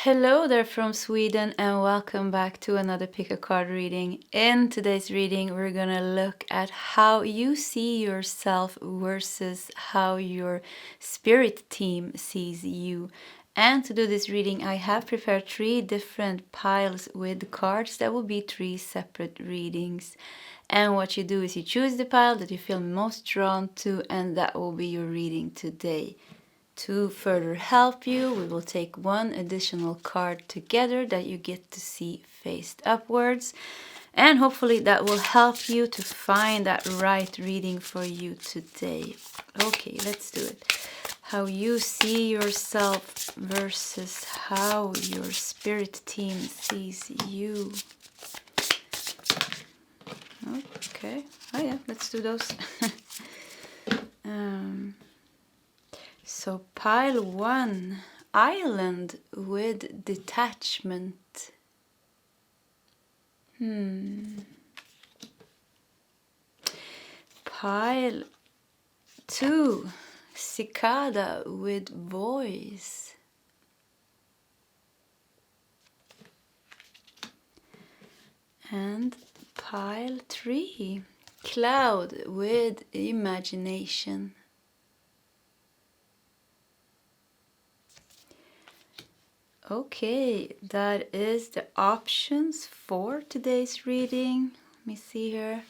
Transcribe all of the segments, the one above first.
Hello there from Sweden and welcome back to another pick a card reading. In today's reading we're gonna look at how you see yourself versus how your spirit team sees you. And to do this reading I have prepared 3 different piles with cards that will be 3 separate readings. And what you do is you choose the pile that you feel most drawn to, and that will be your reading today. To further help you, we will take 1 additional card together that you get to see faced upwards. And hopefully that will help you to find that right reading for you today. Okay, let's do it. How you see yourself versus how your spirit team sees you. Okay, oh yeah, let's do those. So pile 1, island with detachment. Pile 2, cicada with voice. And pile 3, cloud with imagination. Okay, that is the options for today's reading. Let me see here.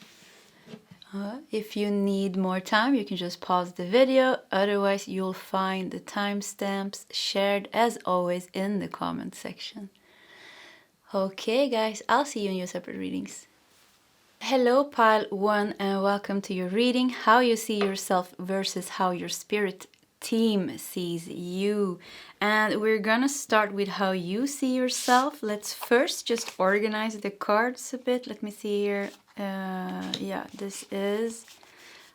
If you need more time, you can just pause the video. Otherwise, you'll find the timestamps shared as always in the comment section. Okay, guys, I'll see you in your separate readings. Hello, pile 1, and welcome to your reading. How you see yourself versus how your spirit team sees you. And we're gonna start with how you see yourself. Let's first just organize the cards a bit. Let me see here. Yeah, this is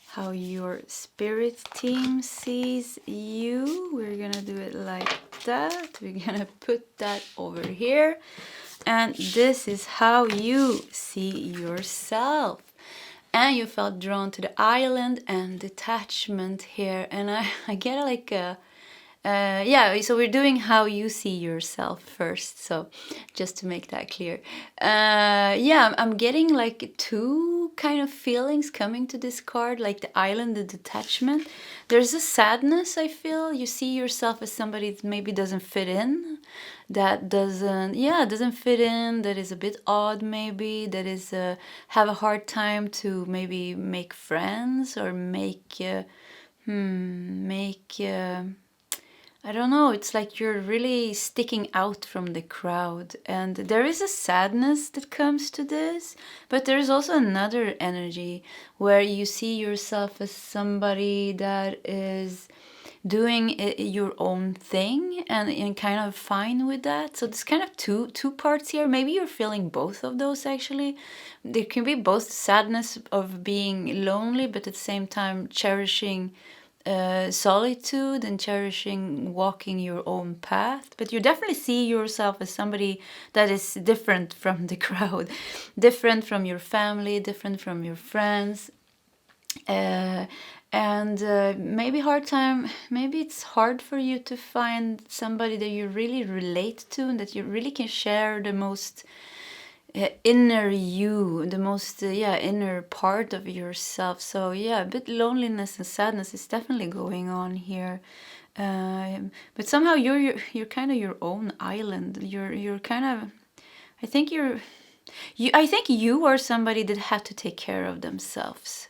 how your spirit team sees you. We're gonna do it like that. We're gonna put that over here. And this is how you see yourself. And you felt drawn to the island and detachment here. And I get like a, yeah, so we're doing how you see yourself first. So just to make that clear. Yeah, I'm getting like 2 kind of feelings coming to this card, like the island, the detachment. There's a sadness, I feel. You see yourself as somebody that maybe doesn't fit in. That doesn't fit in, that is a bit odd maybe, that is have a hard time to maybe make friends or make I don't know, it's like you're really sticking out from the crowd, and there is a sadness that comes to this, but there's also another energy where you see yourself as somebody that is doing your own thing and kind of fine with that. So there's kind of two parts here. Maybe you're feeling both of those actually. There can be both sadness of being lonely, but at the same time cherishing solitude and cherishing walking your own path. But you definitely see yourself as somebody that is different from the crowd, different from your family, different from your friends. And maybe maybe it's hard for you to find somebody that you really relate to and that you really can share the most inner you, the most inner part of yourself. So yeah, a bit loneliness and sadness is definitely going on here. But somehow you're kind of your own island. You're kind of, I think I think you are somebody that had to take care of themselves.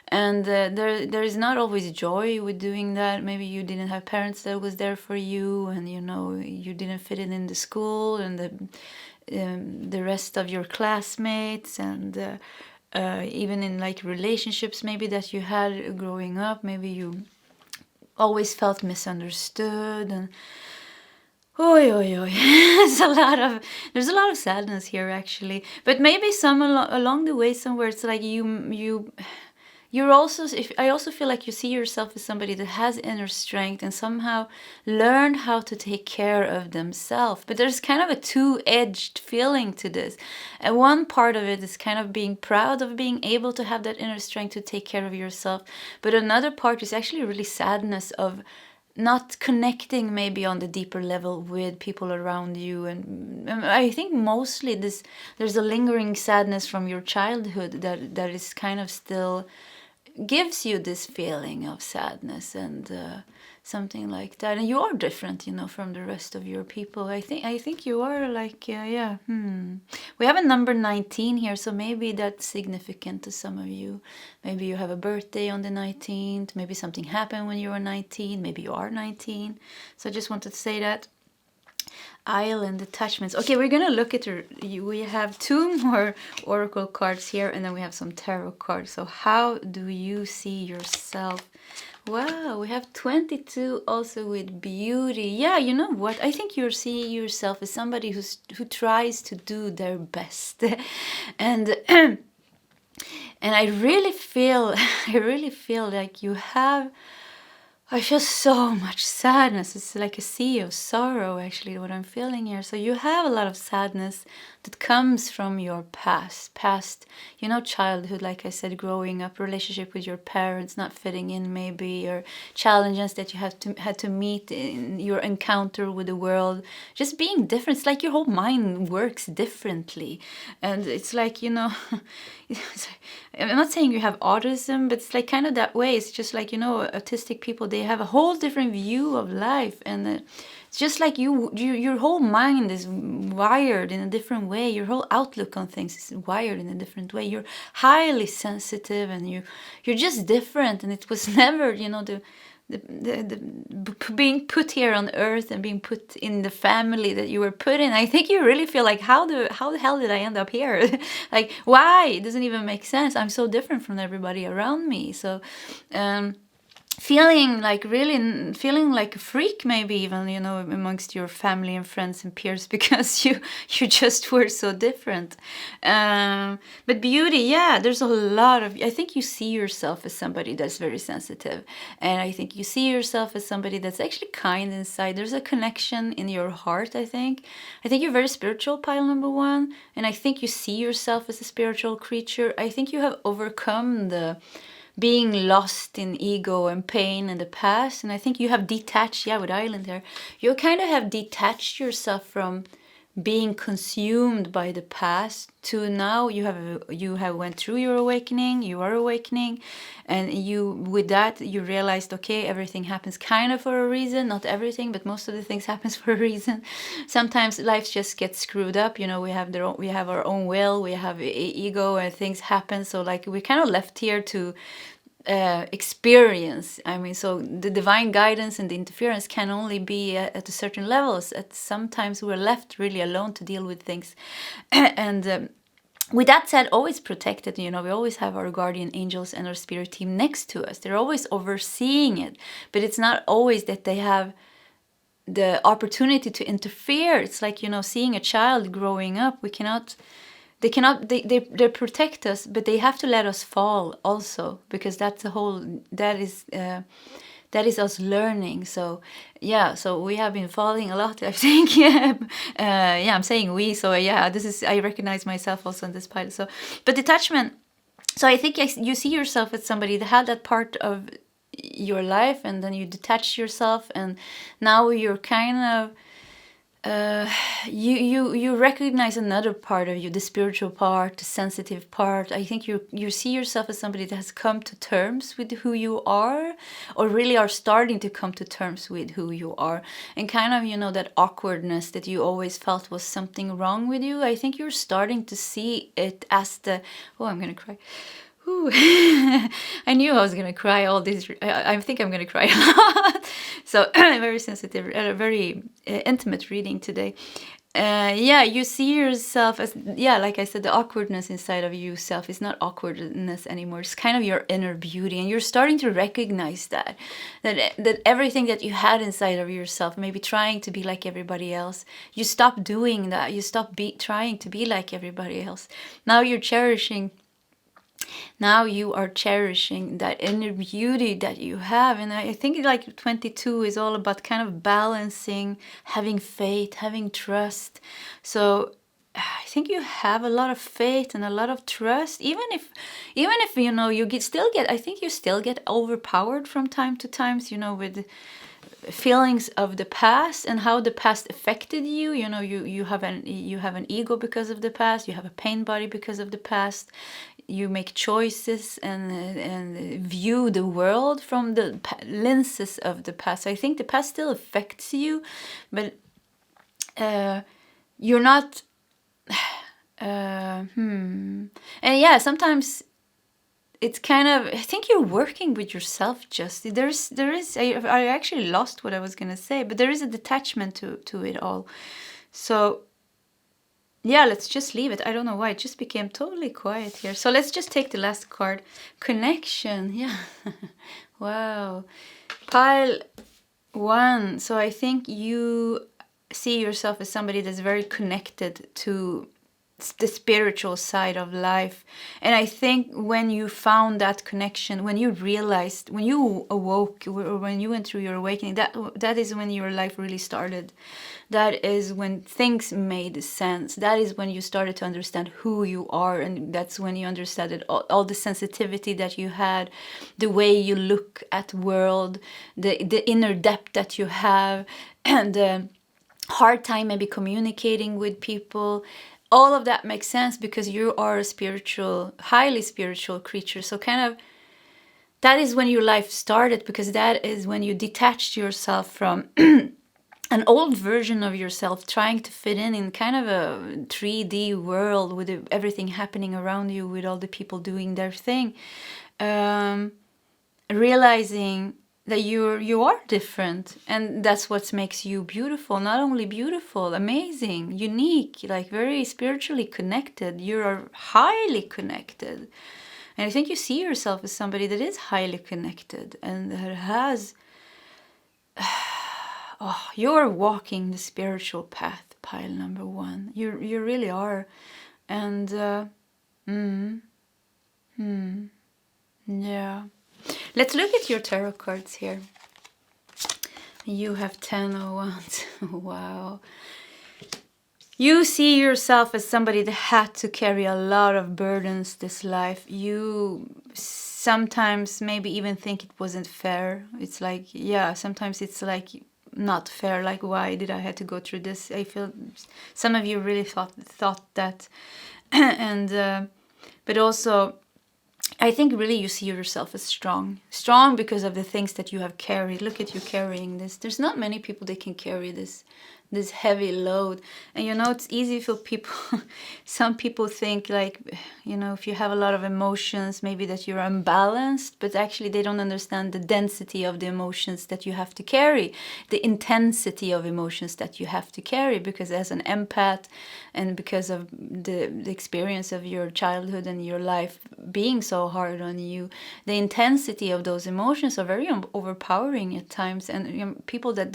And there is not always joy with doing that. Maybe you didn't have parents that was there for you, and you know you didn't fit in the school and the rest of your classmates, and even in like relationships maybe that you had growing up. Maybe you always felt misunderstood, and there's a lot of sadness here actually. But maybe some along the way somewhere it's like you're also, I also feel like you see yourself as somebody that has inner strength and somehow learned how to take care of themselves. But there's kind of a 2-edged feeling to this. And one part of it is kind of being proud of being able to have that inner strength to take care of yourself. But another part is actually really sadness of not connecting maybe on the deeper level with people around you. And I think mostly there's a lingering sadness from your childhood that is kind of still gives you this feeling of sadness and something like that. And you are different, from the rest of your people. I think you are like, yeah. We have a number 19 here, so maybe that's significant to some of you. Maybe you have a birthday on the 19th. Maybe something happened when you were 19. Maybe you are 19. So I just wanted to say that. Isle and detachments. Okay, we're gonna look at we have 2 more oracle cards here, and then we have some tarot cards. So how do you see yourself? Wow, we have 22 also with beauty. Yeah, you know what? I think you're seeing yourself as somebody who tries to do their best. And and I really feel like you have, I feel so much sadness. It's like a sea of sorrow, actually, what I'm feeling here. So you have a lot of sadness that comes from your past, childhood, like I said, growing up, relationship with your parents, not fitting in maybe, or challenges that you had to meet in your encounter with the world, just being different. It's like your whole mind works differently. And it's like, I'm not saying you have autism, but it's like kind of that way. It's just like, autistic people, they have a whole different view of life. And it's just like your whole mind is wired in a different way. Your whole outlook on things is wired in a different way. You're highly sensitive, and you're just different. And it was never, the being put here on earth and being put in the family that you were put in. I think you really feel like, how the hell did I end up here? Like, why? It doesn't even make sense. I'm so different from everybody around me. So feeling like a freak, maybe even, amongst your family and friends and peers, because you just were so different. But beauty, yeah, there's a lot of, I think you see yourself as somebody that's very sensitive, and I think you see yourself as somebody that's actually kind inside. There's a connection in your heart. I think you're very spiritual, pile number 1, and I think you see yourself as a spiritual creature. I think you have overcome the being lost in ego and pain in the past, and I think you have detached, with island there, you kind of have detached yourself from being consumed by the past to now you have went through your awakening. You are awakening, and with that you realized, okay, everything happens kind of for a reason. Not everything, but most of the things happens for a reason. Sometimes life just gets screwed up. We have our own will, we have ego, and things happen. So like we're kind of left here to experience. I mean, so the divine guidance and the interference can only be at a certain levels. Sometimes we're left really alone to deal with things. And with that said, always protected. We always have our guardian angels and our spirit team next to us. They're always overseeing it, but it's not always that they have the opportunity to interfere. It's like, seeing a child growing up. They protect us, but they have to let us fall also, because that is us learning. So yeah, so we have been falling a lot, I think. I'm saying we, so yeah, I recognize myself also in this pilot. So, but detachment, so I think you see yourself as somebody that had that part of your life, and then you detach yourself, and now you're kind of you recognize another part of you, the spiritual part, the sensitive part. I think you see yourself as somebody that has come to terms with who you are, or really are starting to come to terms with who you are, and kind of that awkwardness that you always felt was something wrong with you. I think you're starting to see it as I'm gonna cry. I knew I was gonna cry all this. I think I'm gonna cry a lot. So very sensitive, very intimate reading today. You see yourself as, like I said, the awkwardness inside of yourself is not awkwardness anymore. It's kind of your inner beauty, and you're starting to recognize that everything that you had inside of yourself, maybe trying to be like everybody else, you stop doing that. You stop trying to be like everybody else. Now you are cherishing that inner beauty that you have. And I think like 22 is all about kind of balancing, having faith, having trust. So I think you have a lot of faith and a lot of trust, even if you still get, I think you still get overpowered from time to time, with feelings of the past and how the past affected you. You know, you have an ego because of the past. You have a pain body because of the past. You make choices and view the world from the lenses of the past. I think the past still affects you, but you're not. And yeah, sometimes it's kind of, I think you're working with yourself. Just there is I actually lost what I was gonna say, but there is a detachment to it all. So yeah, let's just leave it. I don't know why it just became totally quiet here. So let's just take the last card. Connection. Yeah. Wow. Pile 1. So I think you see yourself as somebody that's very connected to the spiritual side of life. And I think when you found that connection, when you realized, when you awoke, or when you went through your awakening, that is when your life really started. That is when things made sense. That is when you started to understand who you are, and that's when you understood all the sensitivity that you had, the way you look at world, the inner depth that you have, and the hard time maybe communicating with people. All of that makes sense because you are a spiritual, highly spiritual creature. So kind of that is when your life started, because that is when you detached yourself from an old version of yourself, trying to fit in kind of a 3D world with everything happening around you, with all the people doing their thing. Realizing that you are different, and that's what makes you beautiful. Not only beautiful, amazing, unique, like very spiritually connected. You are highly connected, and I think you see yourself as somebody that is highly connected and that has you're walking the spiritual path, pile number 1. You really are. And yeah. Let's look at your tarot cards here. You have 10 of Wands. Wow. You see yourself as somebody that had to carry a lot of burdens this life. You sometimes maybe even think it wasn't fair. It's like, yeah, sometimes it's like not fair. Like, why did I have to go through this? I feel some of you really thought that. And but also, I think really you see yourself as strong because of the things that you have carried. Look at you carrying this. There's not many people that can carry this heavy load. And you know, it's easy for people. Some people think like, you know, if you have a lot of emotions, maybe that you're unbalanced, but actually they don't understand the density of the emotions that you have to carry, the intensity of emotions that you have to carry, because as an empath and because of the experience of your childhood and your life being so hard on you, the intensity of those emotions are very overpowering at times. And you know, people that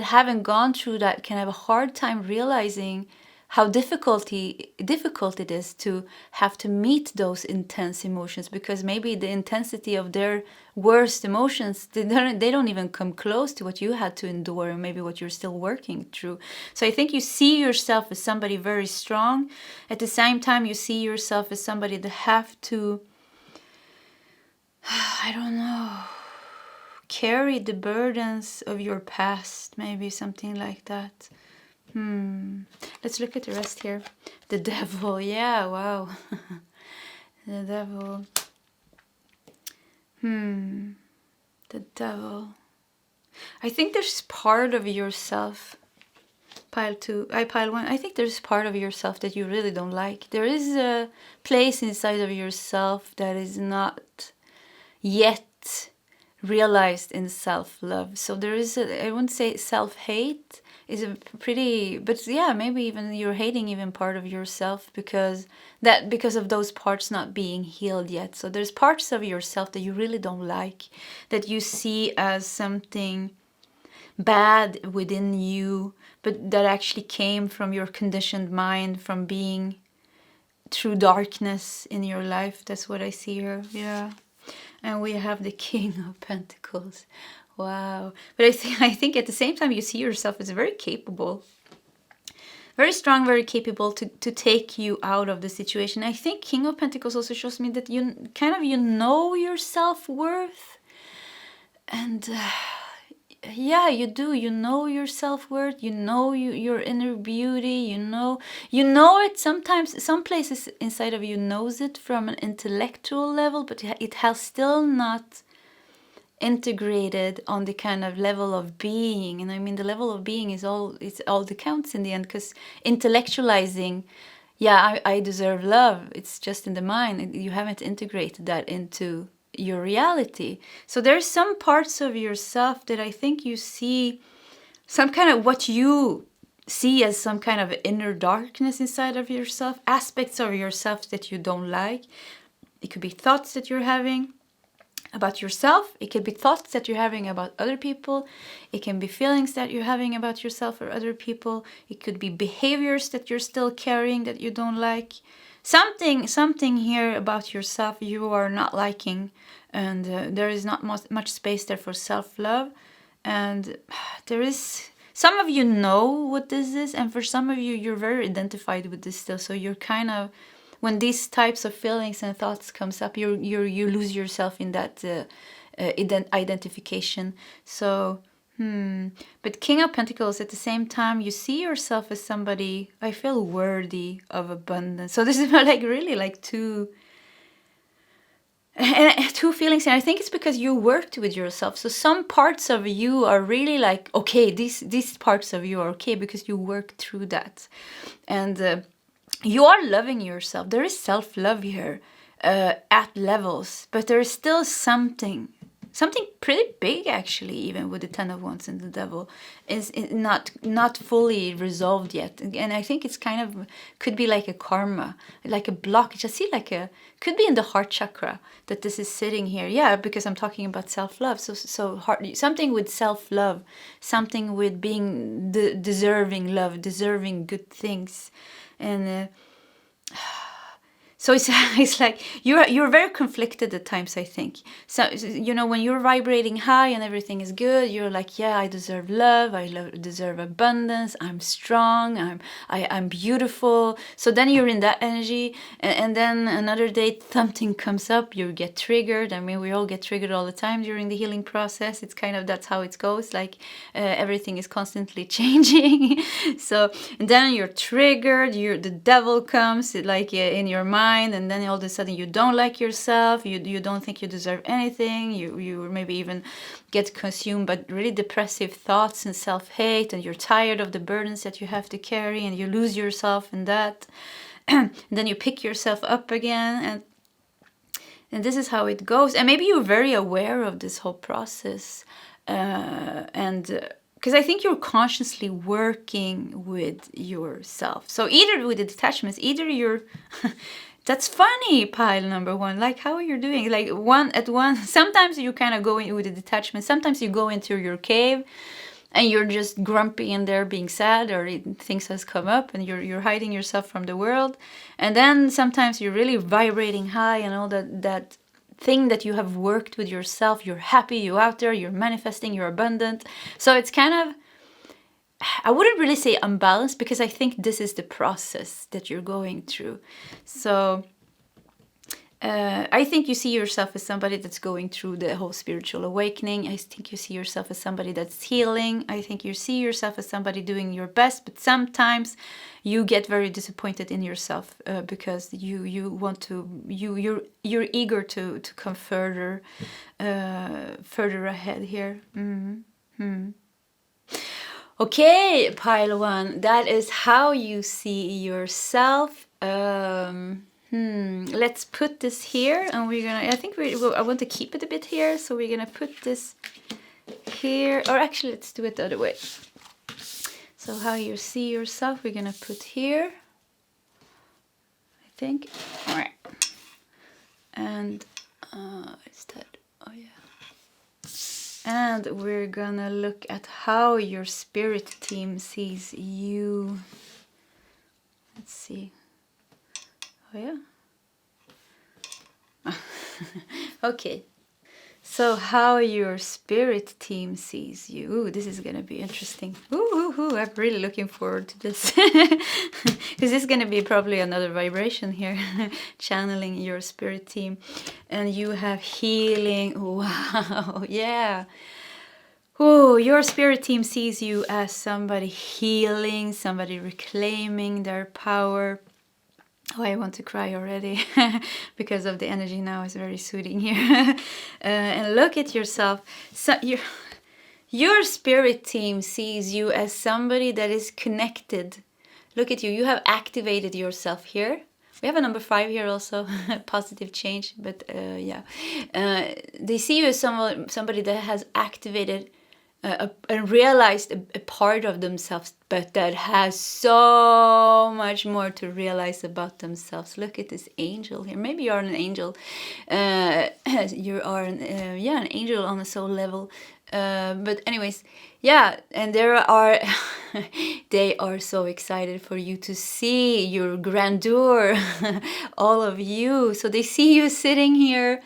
haven't gone through that can have a hard time realizing how difficult it is to have to meet those intense emotions, because maybe the intensity of their worst emotions, they don't even come close to what you had to endure, and maybe what you're still working through. So I think you see yourself as somebody very strong. At the same time, you see yourself as somebody that have to, I don't know, carry the burdens of your past, maybe something like that. Let's look at the rest here. The devil, yeah, wow. The devil. The devil. I think there's part of yourself, pile 1. I think there's part of yourself that you really don't like. There is a place inside of yourself that is not yet realized in self-love. So there is I wouldn't say self-hate is a pretty, but yeah, maybe even you're hating even part of yourself because of those parts not being healed yet. So there's parts of yourself that you really don't like, that you see as something bad within you, but that actually came from your conditioned mind, from being through darkness in your life. That's what I see here. Yeah. And we have the King of Pentacles. Wow. But I think at the same time you see yourself as very capable, very strong, very capable to take you out of the situation. I think King of Pentacles also shows me that you know your self-worth, and yeah, you do. You know your self-worth. You know your inner beauty. You know it. Sometimes some places inside of you knows it from an intellectual level, but it has still not integrated on the kind of level of being. And I mean, the level of being is all that counts in the end, because intellectualizing, yeah, I deserve love, it's just in the mind. You haven't integrated that into your reality. So there's some parts of yourself that I think you see some kind of what you see as some kind of inner darkness inside of yourself, aspects of yourself that you don't like. It could be thoughts that you're having about yourself. It could be thoughts that you're having about other people. It can be feelings that you're having about yourself or other people. It could be behaviors that you're still carrying that you don't like. Something here about yourself you are not liking, and there is not much space there for self-love. And there is, some of you know what this is, and for some of you, you're very identified with this still. So you're kind of, when these types of feelings and thoughts comes up, you lose yourself in that identification. So, but King of Pentacles, at the same time, you see yourself as somebody, I feel, worthy of abundance. So this is like really like two feelings, and I think it's because you worked with yourself. So some parts of you are really like, okay, these parts of you are okay because you worked through that. And you are loving yourself. There is self-love here at levels, but there is still something pretty big, actually, even with the Ten of Wands and the Devil, is not fully resolved yet. And I think it's kind of, could be like a karma, like a blockage. I see like could be in the heart chakra that this is sitting here. Yeah, because I'm talking about self-love. So heart, something with self-love, something with being deserving love, deserving good things. And so it's like you're very conflicted at times, I think. So, you know, when you're vibrating high and everything is good, you're like, yeah, I deserve love, deserve abundance, I'm strong, I'm beautiful. So then you're in that energy, and then another day something comes up, you get triggered. I mean, we all get triggered all the time during the healing process. It's kind of, that's how it goes. Like everything is constantly changing. So, and then you're triggered. The devil comes like in your mind. And then all of a sudden you don't like yourself, you don't think you deserve anything, you maybe even get consumed by really depressive thoughts and self-hate, and you're tired of the burdens that you have to carry, and you lose yourself in that. And then you pick yourself up again, and this is how it goes. And maybe you're very aware of this whole process, because I think you're consciously working with yourself. So either with the detachments, either you're that's funny, pile number one. Like, how are you doing? Like, sometimes you kind of go in with the detachment. Sometimes you go into your cave and you're just grumpy in there being sad, or things has come up and you're hiding yourself from the world. And then sometimes you're really vibrating high and all that thing that you have worked with yourself. You're happy, you're out there, you're manifesting, you're abundant. So it's kind of, I wouldn't really say unbalanced, because I think this is the process that you're going through. So I think you see yourself as somebody that's going through the whole spiritual awakening. I think you see yourself as somebody that's healing. I think you see yourself as somebody doing your best, but sometimes you get very disappointed in yourself because you want to, you're eager to come further ahead here. Okay, pile one, that is how you see yourself. Let's put this here, and we're gonna, I want to keep it a bit here, so we're gonna put this here, or actually let's do it the other way. So how you see yourself, we're gonna put here, I think. All right. And is that, oh yeah. And we're gonna look at how your spirit team sees you. Let's see. Oh yeah. Okay. So how your spirit team sees you. Ooh, this is gonna be interesting. Ooh, I'm really looking forward to this. Because this is gonna be probably another vibration here. Channeling your spirit team. And you have healing. Wow, yeah. Oh, your spirit team sees you as somebody healing, somebody reclaiming their power. Oh, I want to cry already because of the energy now is very soothing here. And look at yourself. So your spirit team sees you as somebody that is connected. Look at you. You have activated yourself here. We have a number 5 here also, positive change. But yeah, they see you as somebody that has activated and realized a part of themselves, but that has so much more to realize about themselves. Look at this angel here. Maybe you are an angel. You are an angel on a soul level. But anyways, yeah, and there are they are so excited for you to see your grandeur, all of you. So they see you sitting here.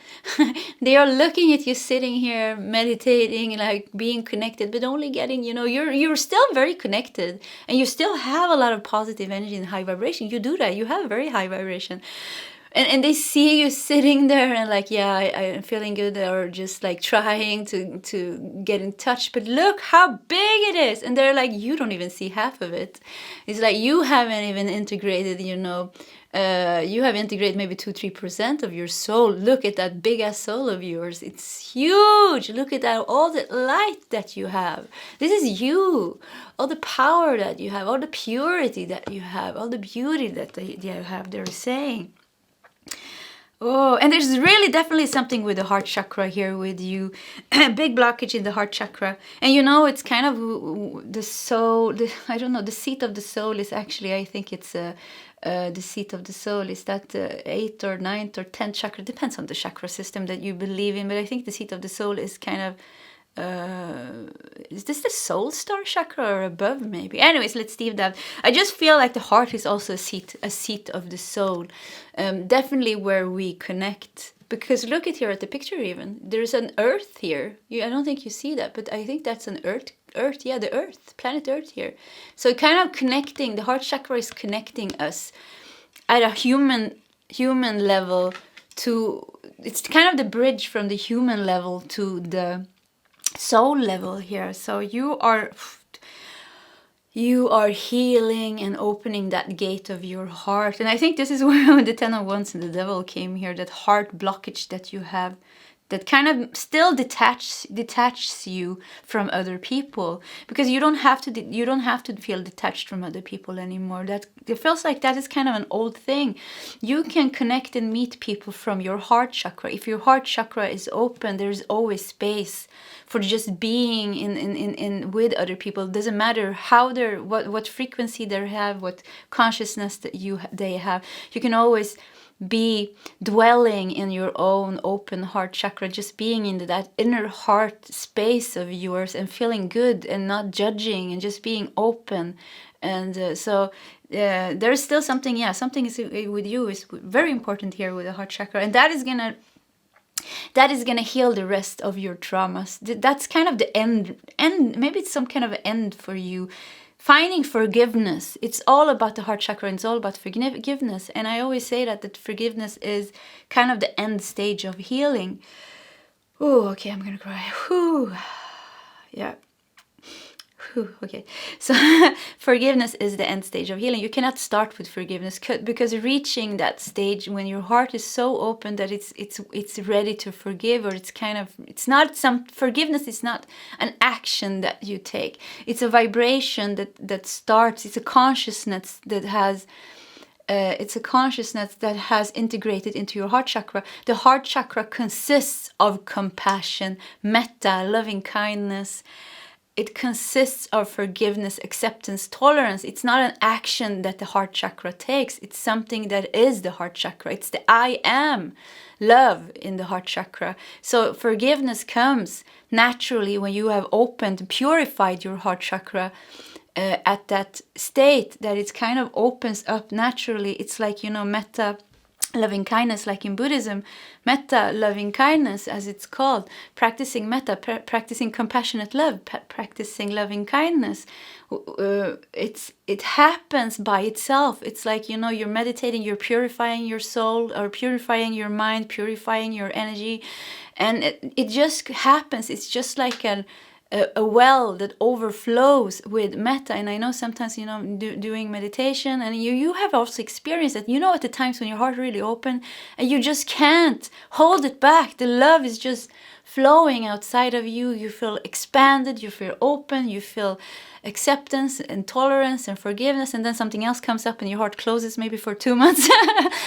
They are looking at you sitting here, meditating, like being connected, but only getting, you're still very connected, and you still have a lot of positive energy and high vibration. You do that. You have very high vibration. And they see you sitting there and like, yeah, I'm feeling good, or just like trying to get in touch, but look how big it is. And they're like, you don't even see half of it. It's like you haven't even integrated, you have integrated maybe 2-3% of your soul. Look at that big ass soul of yours. It's huge. Look at that, all the light that you have. This is you. All the power that you have, all the purity that you have, all the beauty that you have, they're saying. Oh, and there's really definitely something with the heart chakra here with you. Big blockage in the heart chakra. And it's kind of the soul, I don't know, the seat of the soul is actually, I think it's the seat of the soul. Is that 8th or 9th or 10th chakra? Depends on the chakra system that you believe in. But I think the seat of the soul is kind of, is this the soul star chakra or above maybe? Anyways, let's leave that. I just feel like the heart is also a seat of the soul. Definitely where we connect. Because look at here at the picture even. There's an earth here. I don't think you see that, but I think that's an earth. Yeah, the earth, planet earth here. So kind of connecting, the heart chakra is connecting us at a human level to, it's kind of the bridge from the human level to the soul level here. So you are healing and opening that gate of your heart. And I think this is where the 10 of Wands and the devil came here, that heart blockage that you have, that kind of still detaches you from other people, because you don't have to feel detached from other people anymore. That it feels like that is kind of an old thing. You can connect and meet people from your heart chakra. If your heart chakra is open, there's always space for just being in with other people. It doesn't matter how what frequency they have, what consciousness that they have. You can always be dwelling in your own open heart chakra, just being in that inner heart space of yours and feeling good and not judging and just being open. And so there's still something is with you is very important here with the heart chakra, and that is gonna heal the rest of your traumas. That's kind of the end. Maybe it's some kind of end for you. Finding forgiveness. It's all about the heart chakra, and it's all about forgiveness. And I always say that forgiveness is kind of the end stage of healing. Oh, okay, I'm gonna cry. Whew. Yeah. Okay, so forgiveness is the end stage of healing. You cannot start with forgiveness, because reaching that stage when your heart is so open that it's ready to forgive, or forgiveness is not an action that you take. It's a vibration that starts. It's a consciousness that has integrated into your heart chakra. The heart chakra consists of compassion, metta, loving kindness. It consists of forgiveness, acceptance, tolerance. It's not an action that the heart chakra takes. It's something that is the heart chakra. It's the I am love in the heart chakra. So forgiveness comes naturally when you have opened, purified your heart chakra at that state that it kind of opens up naturally. It's like, metta, loving kindness, like in Buddhism, metta, loving kindness, as it's called, practicing metta, practicing compassionate love, practicing loving kindness. It happens by itself. It's like, you're meditating, you're purifying your soul, or purifying your mind, purifying your energy, and it just happens. It's just like a well that overflows with metta. And I know sometimes, you know, doing meditation, and you have also experienced that, you know, at the times when your heart really open and you just can't hold it back. The love is just flowing outside of you. You feel expanded, you feel open, you feel acceptance and tolerance and forgiveness, and then something else comes up and your heart closes maybe for 2 months.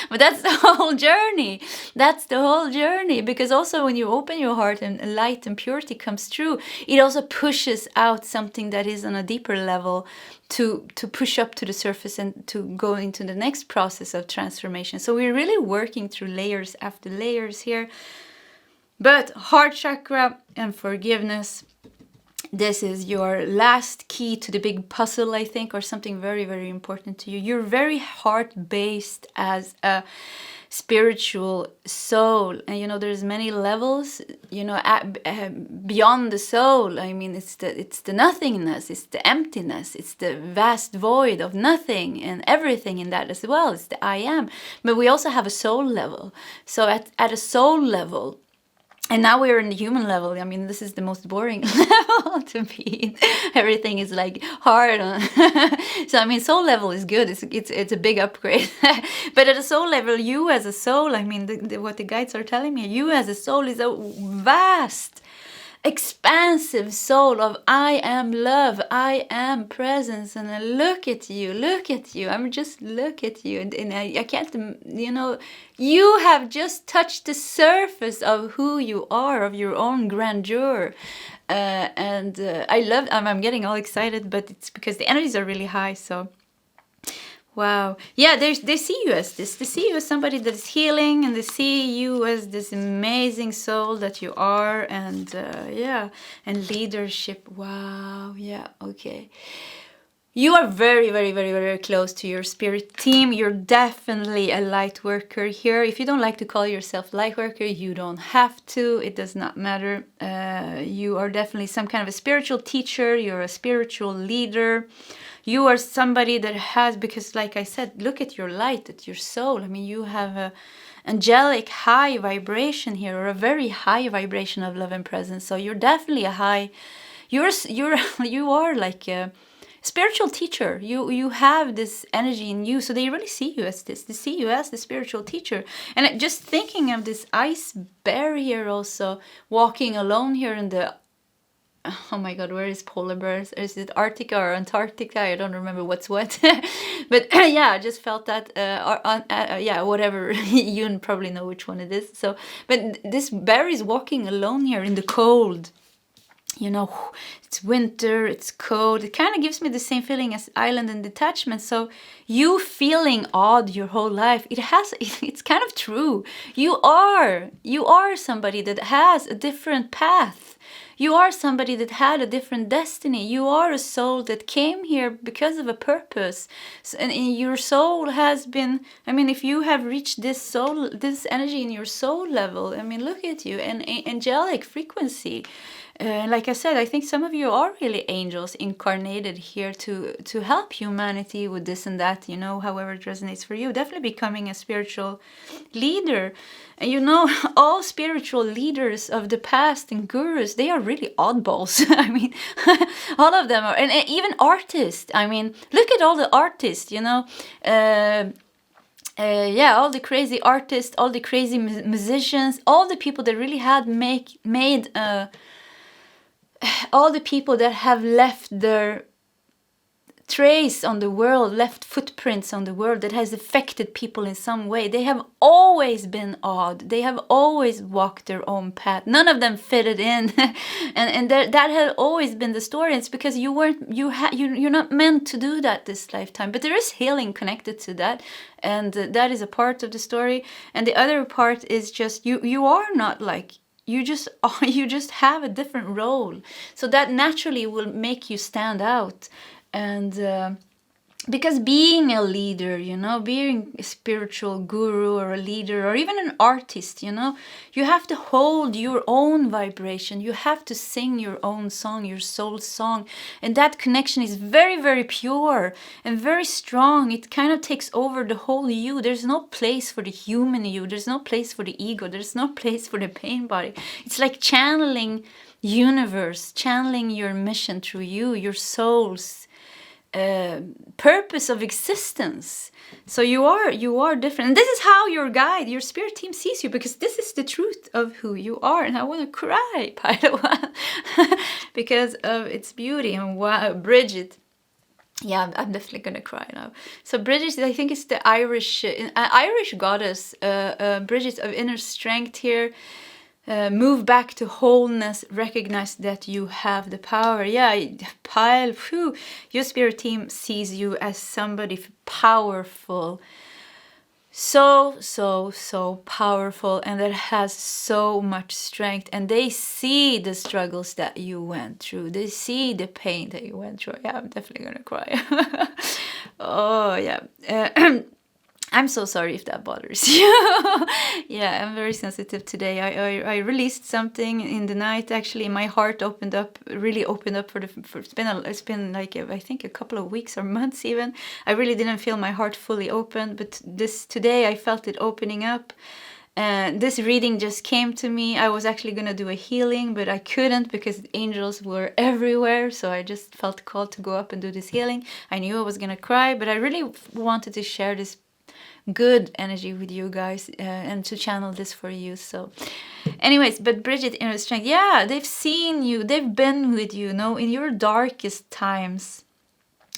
But that's the whole journey. That's the whole journey. Because also when you open your heart and light and purity comes through, it also pushes out something that is on a deeper level to push up to the surface and to go into the next process of transformation. So we're really working through layers after layers here. But heart chakra and forgiveness, this is your last key to the big puzzle, I think, or something very, very important to you. You're very heart-based as a spiritual soul. And, you know, there's many levels, you know, beyond the soul. I mean, it's the nothingness, it's the emptiness, it's the vast void of nothing and everything in that as well. It's the I am. But we also have a soul level. So at a soul level, and now we're in the human level. I mean, this is the most boring level to be in. Everything is like hard. So I mean, soul level is good. It's a big upgrade. But at a soul level, you as a soul, I mean, what the guides are telling me, you as a soul is a vast, expansive soul of I am love, I am presence, and I look at you. I'm just look at you, and I can't, you know, you have just touched the surface of who you are, of your own grandeur. I love, I'm getting all excited, but it's because the energies are really high. So wow. Yeah, they see you as this. They see you as somebody that is healing, and they see you as this amazing soul that you are, and yeah, and leadership. Wow. Yeah, okay. You are very, very, very, very close to your spirit team. You're definitely a light worker here. If you don't like to call yourself light worker, you don't have to. It does not matter. You are definitely some kind of a spiritual teacher. You're a spiritual leader. You are somebody that has, because like I said, look at your light, at your soul. I mean, you have a angelic high vibration here, or a very high vibration of love and presence. So you're definitely a high, you are like a spiritual teacher. You have this energy in you. So they really see you as this. They see you as the spiritual teacher. And just thinking of this ice bear here also, walking alone here in the, oh my god, where is polar bears? Is it Arctica or Antarctica? I don't remember what's what. But yeah, I just felt that, yeah, whatever. You probably know which one it is. So, but this bear is walking alone here in the cold. You know, it's winter, it's cold. It kind of gives me the same feeling as Island and Detachment. So you feeling odd your whole life, it's kind of true. You are somebody that has a different path. You are somebody that had a different destiny. You are a soul that came here because of a purpose. And your soul has been, I mean, if you have reached this soul, this energy in your soul level, I mean, look at you, an angelic frequency. Like I said, I think some of you are really angels incarnated here to help humanity with this and that, you know, however it resonates for you. Definitely becoming a spiritual leader. And you know, all spiritual leaders of the past and gurus, they are really oddballs. I mean, all of them are, and even artists. I mean, look at all the artists, you know. Yeah, all the crazy artists, all the crazy musicians, all the people that really had made all the people that have left their trace on the world, left footprints on the world, that has affected people in some way. They have always been odd. They have always walked their own path. None of them fitted in, and that had always been the story. It's because you're not meant to do that this lifetime. But there is healing connected to that, and that is a part of the story. And the other part is just you are not like. You just have a different role, so that naturally will make you stand out. And because being a leader, you know, being a spiritual guru or a leader or even an artist, you know, you have to hold your own vibration. You have to sing your own song, your soul song. And that connection is very, very pure and very strong. It kind of takes over the whole you. There's no place for the human you. There's no place for the ego. There's no place for the pain body. It's like channeling universe, channeling your mission through you, your soul's purpose of existence. So you are different, and this is how your guide, your spirit team, sees you, because this is the truth of who you are. And I want to cry, Padawan, because of its beauty. And wow, Bridget, yeah, I'm definitely gonna cry now. So Bridget, I think it's the Irish goddess, Bridget of inner strength here. Move back to wholeness, recognize that you have the power. Yeah, Pile, whew, your spirit team sees you as somebody powerful. So powerful, and that has so much strength. And they see the struggles that you went through. They see the pain that you went through. Yeah, I'm definitely gonna cry. Oh, yeah. I'm so sorry if that bothers you. Yeah, I'm very sensitive today. I released something in the night. Actually, my heart really opened up it's been like I think a couple of weeks or months even. I really didn't feel my heart fully open, but today I felt it opening up. And this reading just came to me. I was actually gonna do a healing, but I couldn't because angels were everywhere. So I just felt called to go up and do this healing. I knew I was gonna cry, but I really wanted to share this good energy with you guys and to channel this for you. So anyways, but Bridget, inner strength, yeah, they've seen you, they've been with you, know, in your darkest times,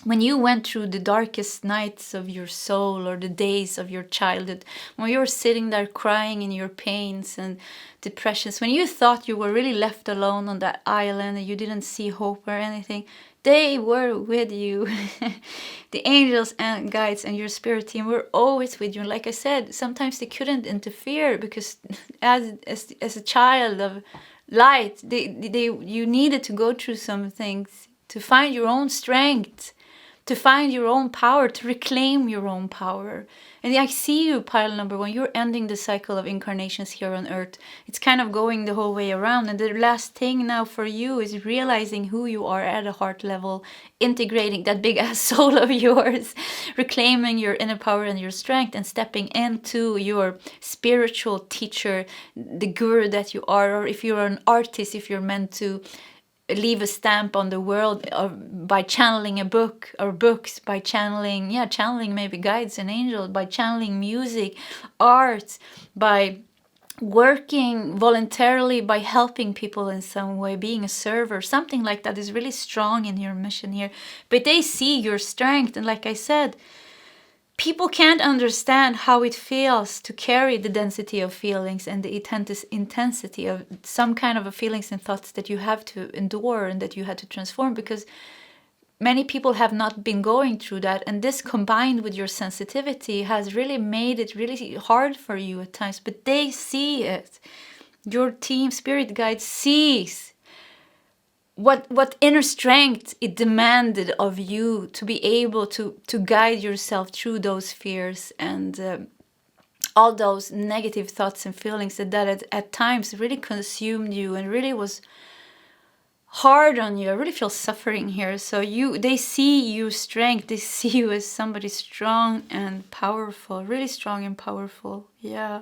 when you went through the darkest nights of your soul or the days of your childhood, when you were sitting there crying in your pains and depressions, when you thought you were really left alone on that island and you didn't see hope or anything, they were with you. The angels and guides and your spirit team were always with you. And like I said, sometimes they couldn't interfere because as a child of light, you needed to go through some things to find your own strength, to find your own power, to reclaim your own power. And I see you, pile number one, you're ending the cycle of incarnations here on earth. It's kind of going the whole way around. And the last thing now for you is realizing who you are at a heart level, integrating that big ass soul of yours, reclaiming your inner power and your strength, and stepping into your spiritual teacher, the guru that you are. Or if you're an artist, if you're meant to leave a stamp on the world by channeling a book or books, by channeling maybe guides and angels, by channeling music, art, by working voluntarily, by helping people in some way, being a server, something like that is really strong in your mission here. But they see your strength, and like I said, people can't understand how it feels to carry the density of feelings and the intensity of some kind of feelings and thoughts that you have to endure and that you had to transform, because many people have not been going through that. And this combined with your sensitivity has really made it really hard for you at times. But they see it. Your team spirit guide sees what inner strength it demanded of you to be able to guide yourself through those fears and all those negative thoughts and feelings that at times really consumed you and really was hard on you. I really feel suffering here. So they see your strength. They see you as somebody strong and powerful, really strong and powerful. Yeah.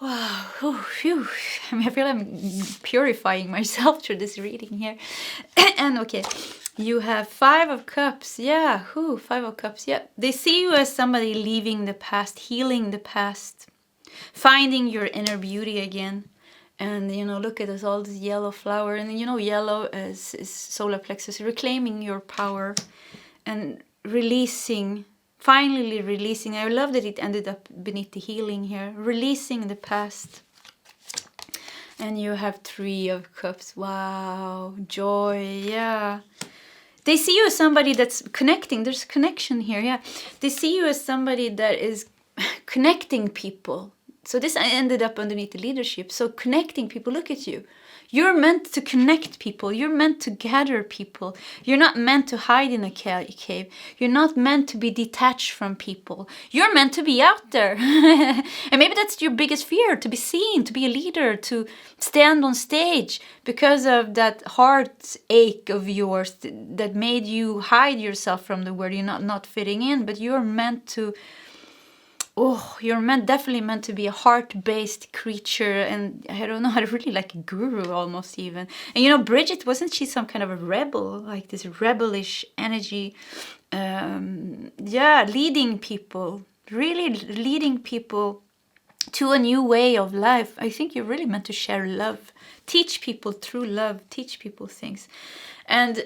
Wow, phew. I mean, I feel I'm purifying myself through this reading here. And okay, you have 5 of Cups. Yeah, 5 of Cups. Yeah, they see you as somebody leaving the past, healing the past, finding your inner beauty again. And, look at this, all this yellow flower. And, yellow is solar plexus, reclaiming your power and finally releasing. I love that it ended up beneath the healing here. Releasing the past. And you have 3 of Cups. Wow. Joy. Yeah. They see you as somebody that's connecting. There's connection here. Yeah. They see you as somebody that is connecting people. So this ended up underneath the leadership. So connecting people. Look at you. You're meant to connect people. You're meant to gather people. You're not meant to hide in a cave. You're not meant to be detached from people. You're meant to be out there. And maybe that's your biggest fear, to be seen, to be a leader, to stand on stage, because of that heartache of yours that made you hide yourself from the world. You're not fitting in, but you're meant to... Oh, you're definitely meant to be a heart-based creature, and I don't know, I really like a guru almost even. And you know, Bridget, wasn't she some kind of a rebel, like this rebellish energy? Yeah, leading people, really leading people to a new way of life. I think you're really meant to share love, teach people through love, teach people things. And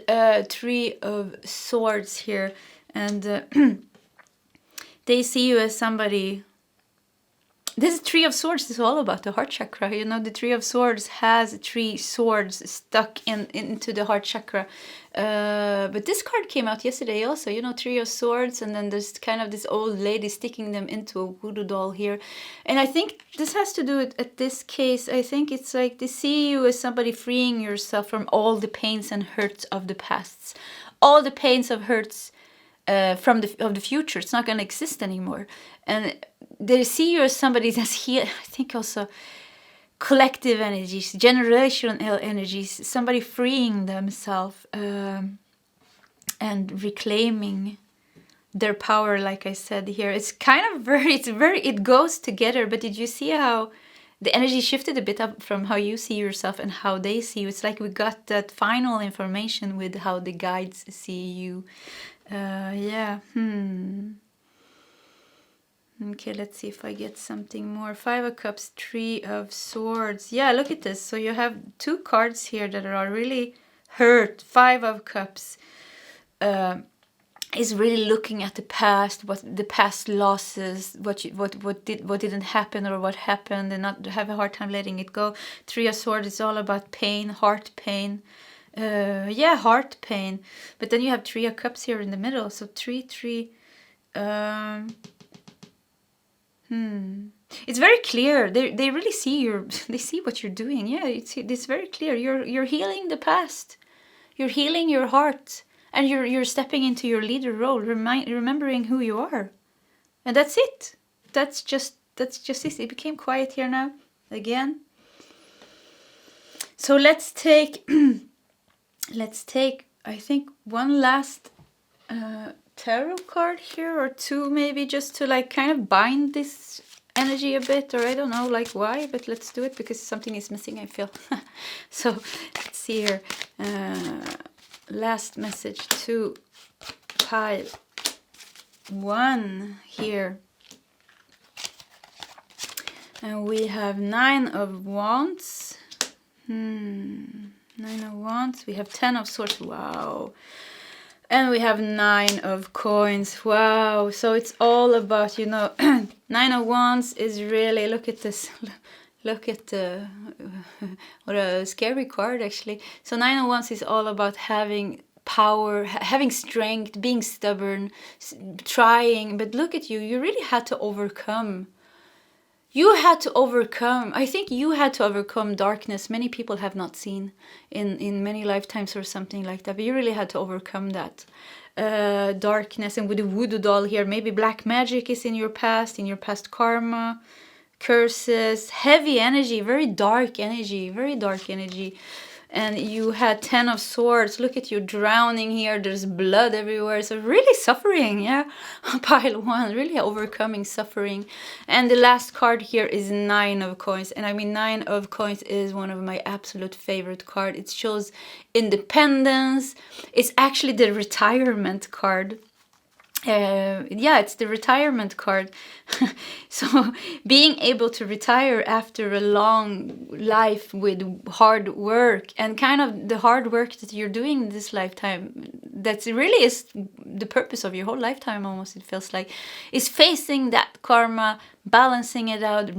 Three of Swords here, and they see you as somebody... This Three of Swords is all about the heart chakra. You know, the Three of Swords has 3 swords stuck into the heart chakra. But this card came out yesterday also. You know, Three of Swords, and then there's kind of this old lady sticking them into a voodoo doll here. And I think this has to do with, at this case, I think it's like they see you as somebody freeing yourself from all the pains and hurts of the past. All the pains of hurts of the future. It's not going to exist anymore. And they see you as somebody that's here. I think also collective energies, generational energies, somebody freeing themselves and reclaiming their power. Like I said here, it's kind of it goes together. But did you see how the energy shifted a bit up from how you see yourself and how they see you? It's like we got that final information with how the guides see you. Yeah. Okay, let's see if I get something more. 5 of Cups, 3 of Swords. Yeah, look at this. So you have 2 cards here that are really hurt. 5 of Cups is really looking at the past, what the past losses, what didn't happen or what happened, and not have a hard time letting it go. 3 of Swords is all about pain, heart pain. Yeah, heart pain. But then you have 3 of Cups here in the middle. So 3. It's very clear. They really see they see what you're doing. Yeah, it's very clear. You're healing the past. You're healing your heart, and you're stepping into your leader role, remembering who you are. And that's it. That's just it. It became quiet here now again. So let's take I think one last tarot card here, or 2 maybe, just to like kind of bind this energy a bit, or I don't know like why, but let's do it because something is missing, I feel. So let's see here. Last message to pile 1 here. And we have 9 of Wands. 9 of Wands. We have 10 of Swords. Wow. And we have 9 of Coins. Wow. So it's all about, you know, 9 of Wands is really, look at this. Look at the, what a scary card actually. So 9 of Wands is all about having power, having strength, being stubborn, trying. But look at you. You really had to overcome. You had to overcome. I think you had to overcome darkness many people have not seen in many lifetimes or something like that. But you really had to overcome that darkness. And with the voodoo doll here, maybe black magic is in your past karma, curses, heavy energy, very dark energy, very dark energy. And you had 10 of Swords. Look at you drowning here. There's blood everywhere. So really suffering, yeah. Pile 1, really overcoming suffering. And the last card here is 9 of Coins. And I mean, 9 of Coins is one of my absolute favorite cards. It shows independence. It's actually the retirement card. Yeah, it's the retirement card. So being able to retire after a long life with hard work, and kind of the hard work that you're doing in this lifetime, that really is the purpose of your whole lifetime almost, it feels like, is facing that karma, balancing it out,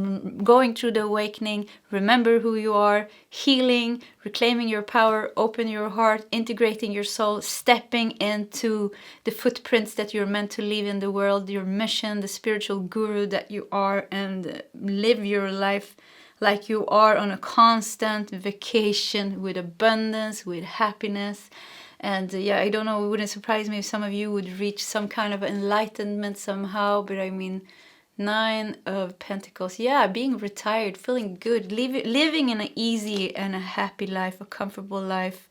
going through the awakening, remember who you are, healing, reclaiming your power, open your heart, integrating your soul, stepping into the footprints that you're meant to leave in the world, your mission, the spiritual guru that you are, and live your life like you are on a constant vacation with abundance, with happiness. And yeah, I don't know, it wouldn't surprise me if some of you would reach some kind of enlightenment somehow, but I mean, Nine of Pentacles, yeah, being retired, feeling good, living in an easy and a happy life, a comfortable life,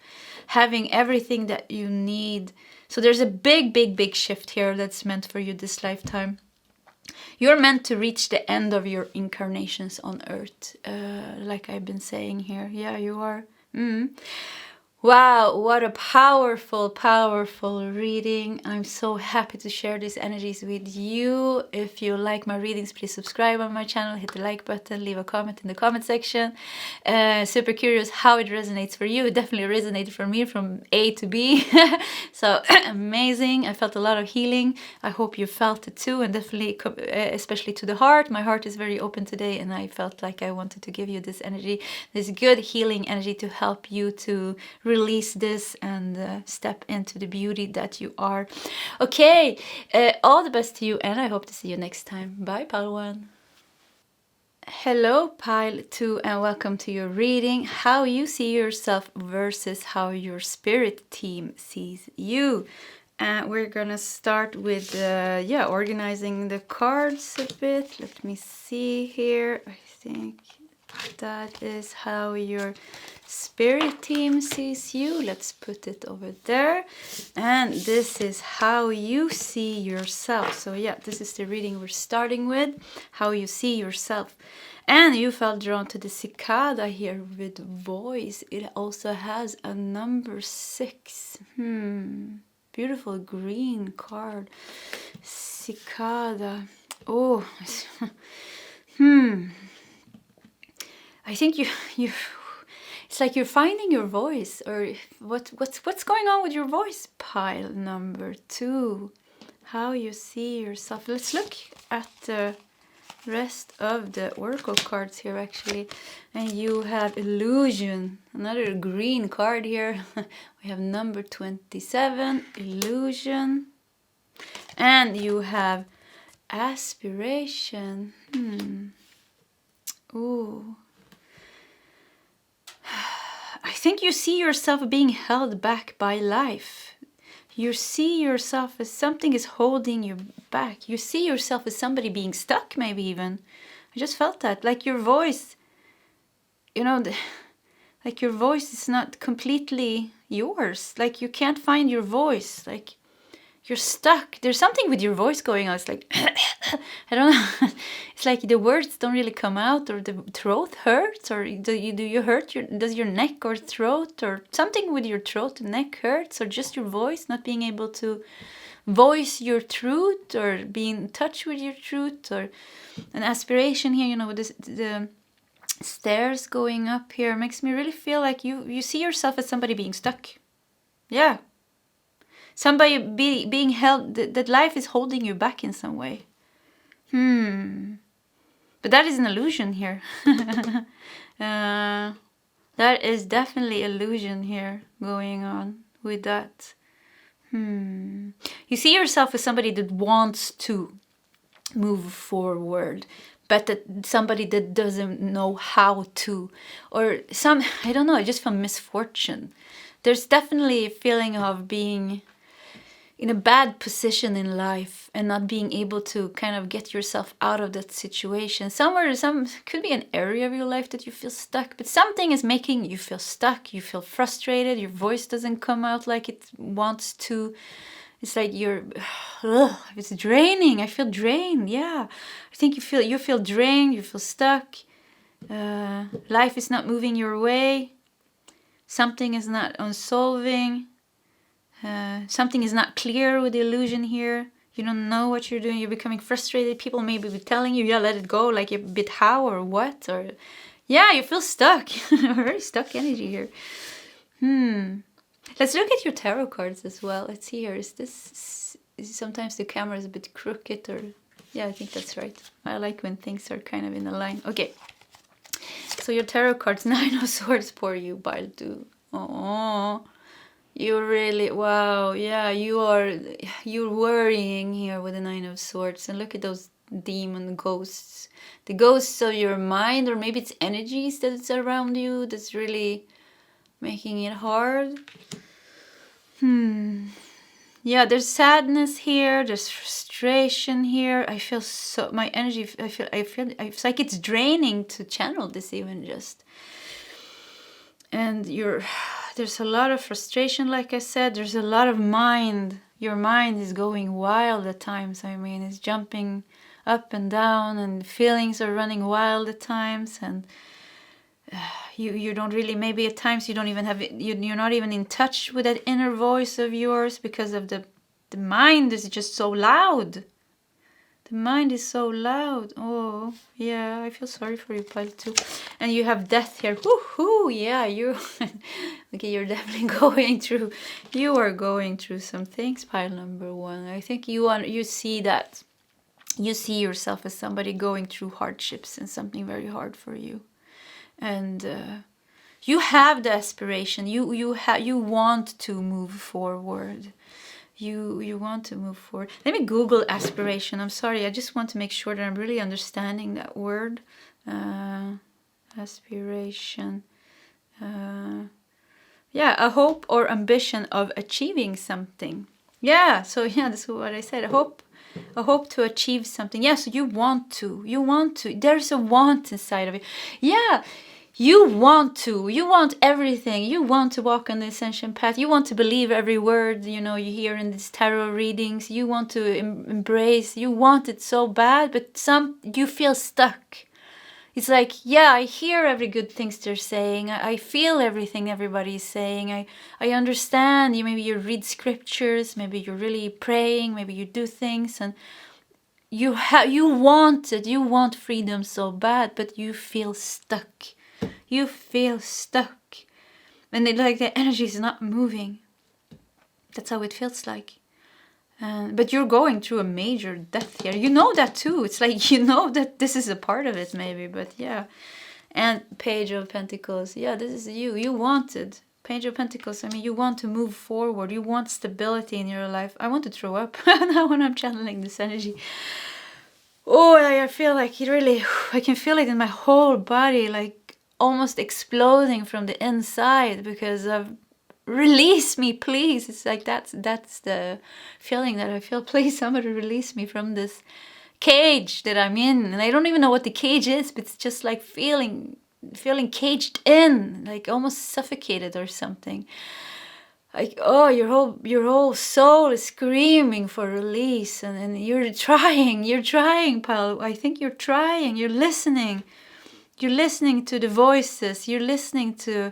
having everything that you need. So there's a big shift here that's meant for you this lifetime. You're meant to reach the end of your incarnations on Earth, like I've been saying here. Yeah, you are. Wow, what a powerful reading. I'm so happy to share these energies with you. If you like my readings, please subscribe on my channel, hit the like button, leave a comment in the comment section. Super curious how it resonates for you. It definitely resonated for me from A to B. So amazing. I felt a lot of healing. I hope you felt it too, and definitely, especially to the heart. My heart is very open today, and I felt like I wanted to give you this energy, this good healing energy to help you to release this and step into the beauty that you are. Okay, all the best to you, and I hope to see you next time. Bye, Pile 1. Hello, Pile 2, and welcome to your reading. How you see yourself versus how your spirit team sees you. And we're gonna start with organizing the cards a bit. Let me see here. I think that is how your spirit team sees you. Let's put it over there. And this is how you see yourself. So yeah, this is the reading we're starting with, how you see yourself. And you felt drawn to the cicada here with voice. It also has a number 6. Beautiful green card. Cicada. Oh. I think you it's like you're finding your voice, or what's going on with your voice, Pile number 2. How you see yourself. Let's look at the rest of the oracle cards here actually. And you have illusion, another green card here. We have number 27, illusion. And you have aspiration. Ooh. I think you see yourself being held back by life. You see yourself as something is holding you back. You see yourself as somebody being stuck, maybe even. I just felt that. Like your voice, you know, like your voice is not completely yours. Like you can't find your voice. Like you're stuck. There's something with your voice going on. It's like, I don't know. It's like the words don't really come out, or the throat hurts, or do you hurt does your neck or throat, or something with your throat and neck hurts, or just your voice not being able to voice your truth or be in touch with your truth, or an aspiration here, you know, the stairs going up here makes me really feel like you see yourself as somebody being stuck. Yeah. Somebody being held, that life is holding you back in some way. But that is an illusion here. That is definitely illusion here going on with that. You see yourself as somebody that wants to move forward, but that somebody that doesn't know how to, or I don't know, I just feel misfortune. There's definitely a feeling of being in a bad position in life and not being able to kind of get yourself out of that situation. Could be an area of your life that you feel stuck, but something is making you feel stuck. You feel frustrated. Your voice doesn't come out like it wants to. It's like it's draining. I feel drained. Yeah, I think you feel drained. You feel stuck. Life is not moving your way. Something is not unsolving. Something is not clear with the illusion here. You don't know what you're doing. You're becoming frustrated. People may be telling you, yeah, let it go. Like a bit how or what. Or yeah, you feel stuck. Very stuck energy here. Let's look at your tarot cards as well. Let's see here. Sometimes the camera is a bit crooked, or yeah, I think that's right. I like when things are kind of in a line. Okay. So your tarot cards, 9 of Swords for you, Pile 2. Oh. You're really, wow, yeah, you're worrying here with the Nine of Swords. And look at those demon ghosts. The ghosts of your mind, or maybe it's energies that's around you that's really making it hard. Yeah, there's sadness here, there's frustration here. I feel so, my energy, I feel it's like it's draining to channel this even just. And there's a lot of frustration, like I said. There's a lot of mind. Your mind is going wild at times. I mean, it's jumping up and down, and feelings are running wild at times. And you don't really, maybe at times you don't even have it. You're not even in touch with that inner voice of yours because of the mind is just so loud. The mind is so loud. Oh, yeah, I feel sorry for you, pile 2. And you have death here. Woohoo! Yeah, you... okay, you're definitely going through... You are going through some things, pile number 1. I think you see that. You see yourself as somebody going through hardships and something very hard for you. And you have the aspiration. You want to move forward. You want to move forward. Let me Google aspiration. I'm sorry. I just want to make sure that I'm really understanding that word. Aspiration. Yeah, a hope or ambition of achieving something. Yeah, so yeah, that's what I said. A hope to achieve something. Yeah, so you want to. There's a want inside of it. Yeah. You want everything. You want to walk on the ascension path. You want to believe every word, you hear in these tarot readings. You want to embrace. You want it so bad, but you feel stuck. It's like, yeah, I hear every good things they're saying. I feel everything everybody's saying. I understand. Maybe you read scriptures. Maybe you're really praying. Maybe you do things, and you want it. You want freedom so bad, but you feel stuck. You feel stuck, and the energy is not moving. That's how it feels like. But you're going through a major death here. You know that too. It's like that this is a part of it, maybe. But yeah, and Page of Pentacles. Yeah, this is you. You wanted Page of Pentacles. I mean, you want to move forward. You want stability in your life. I want to throw up now when I'm channeling this energy. Oh, I feel like it really. I can feel it in my whole body, like almost exploding from the inside because of release me, please. It's like that's the feeling that I feel. Please, somebody release me from this cage that I'm in. And I don't even know what the cage is, but it's just like feeling caged in, like almost suffocated or something. Like, oh, your whole soul is screaming for release, and you're trying, pal. I think you're trying. You're listening to the voices. You're listening to,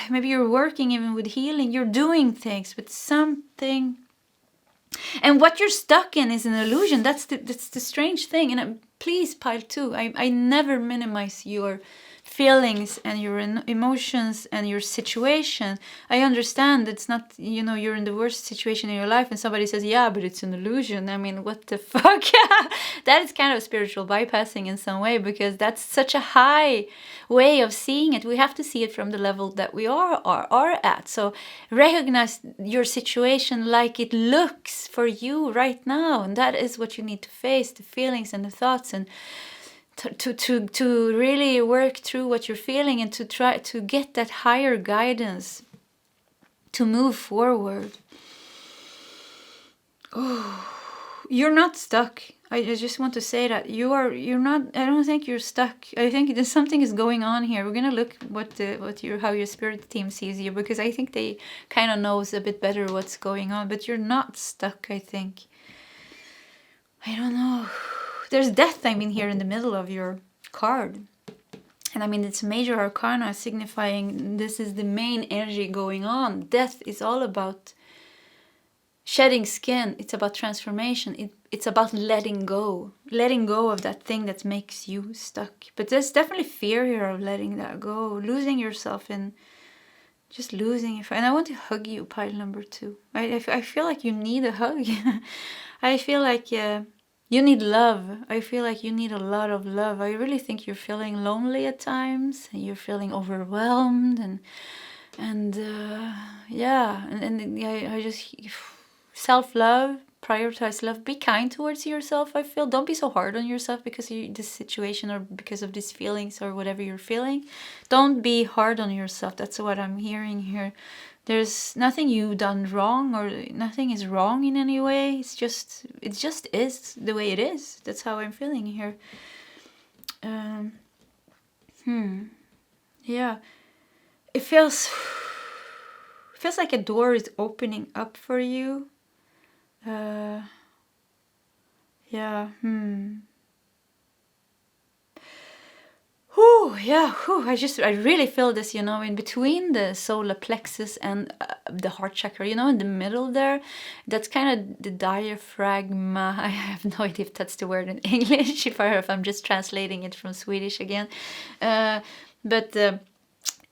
maybe you're working even with healing. You're doing things, but something, and what you're stuck in is an illusion. That's the strange thing. And please, pile 2, I never minimize your feelings and your emotions and your situation. I understand it's not, you're in the worst situation in your life and somebody says, yeah, but it's an illusion. I mean, what the fuck? That is kind of spiritual bypassing in some way, because that's such a high way of seeing it. We have to see it from the level that we are at. So recognize your situation like it looks for you right now. And that is what you need to face, the feelings and the thoughts, and to really work through what you're feeling, and to try to get that higher guidance to move forward. Oh, you're not stuck. I just want to say that you're not. I don't think you're stuck. I think there's something is going on here. We're gonna look how your spirit team sees you, because I think they kind of knows a bit better what's going on. But you're not stuck. I think. I don't know. There's death, here in the middle of your card. And it's major arcana signifying this is the main energy going on. Death is all about shedding skin. It's about transformation. It's about letting go of that thing that makes you stuck. But there's definitely fear here of letting that go, losing yourself in just losing. And I want to hug you, pile number 2. I feel like you need a hug. I feel like you need love. I feel like you need a lot of love. I really think you're feeling lonely at times, and you're feeling overwhelmed, And yeah, and I just self-love, prioritize love, be kind towards yourself. I feel, don't be so hard on yourself because you this situation or because of these feelings or whatever you're feeling. Don't be hard on yourself. That's what I'm hearing here. There's nothing you've done wrong, or nothing is wrong in any way. It just is the way it is. That's how I'm feeling here. Yeah, it feels like a door is opening up for you. Yeah. Whew, yeah, whew, I really feel this, you know, in between the solar plexus and the heart chakra, you know, in the middle there. That's kind of the diaphragm. I have no idea if that's the word in English, if I'm just translating it from Swedish again. But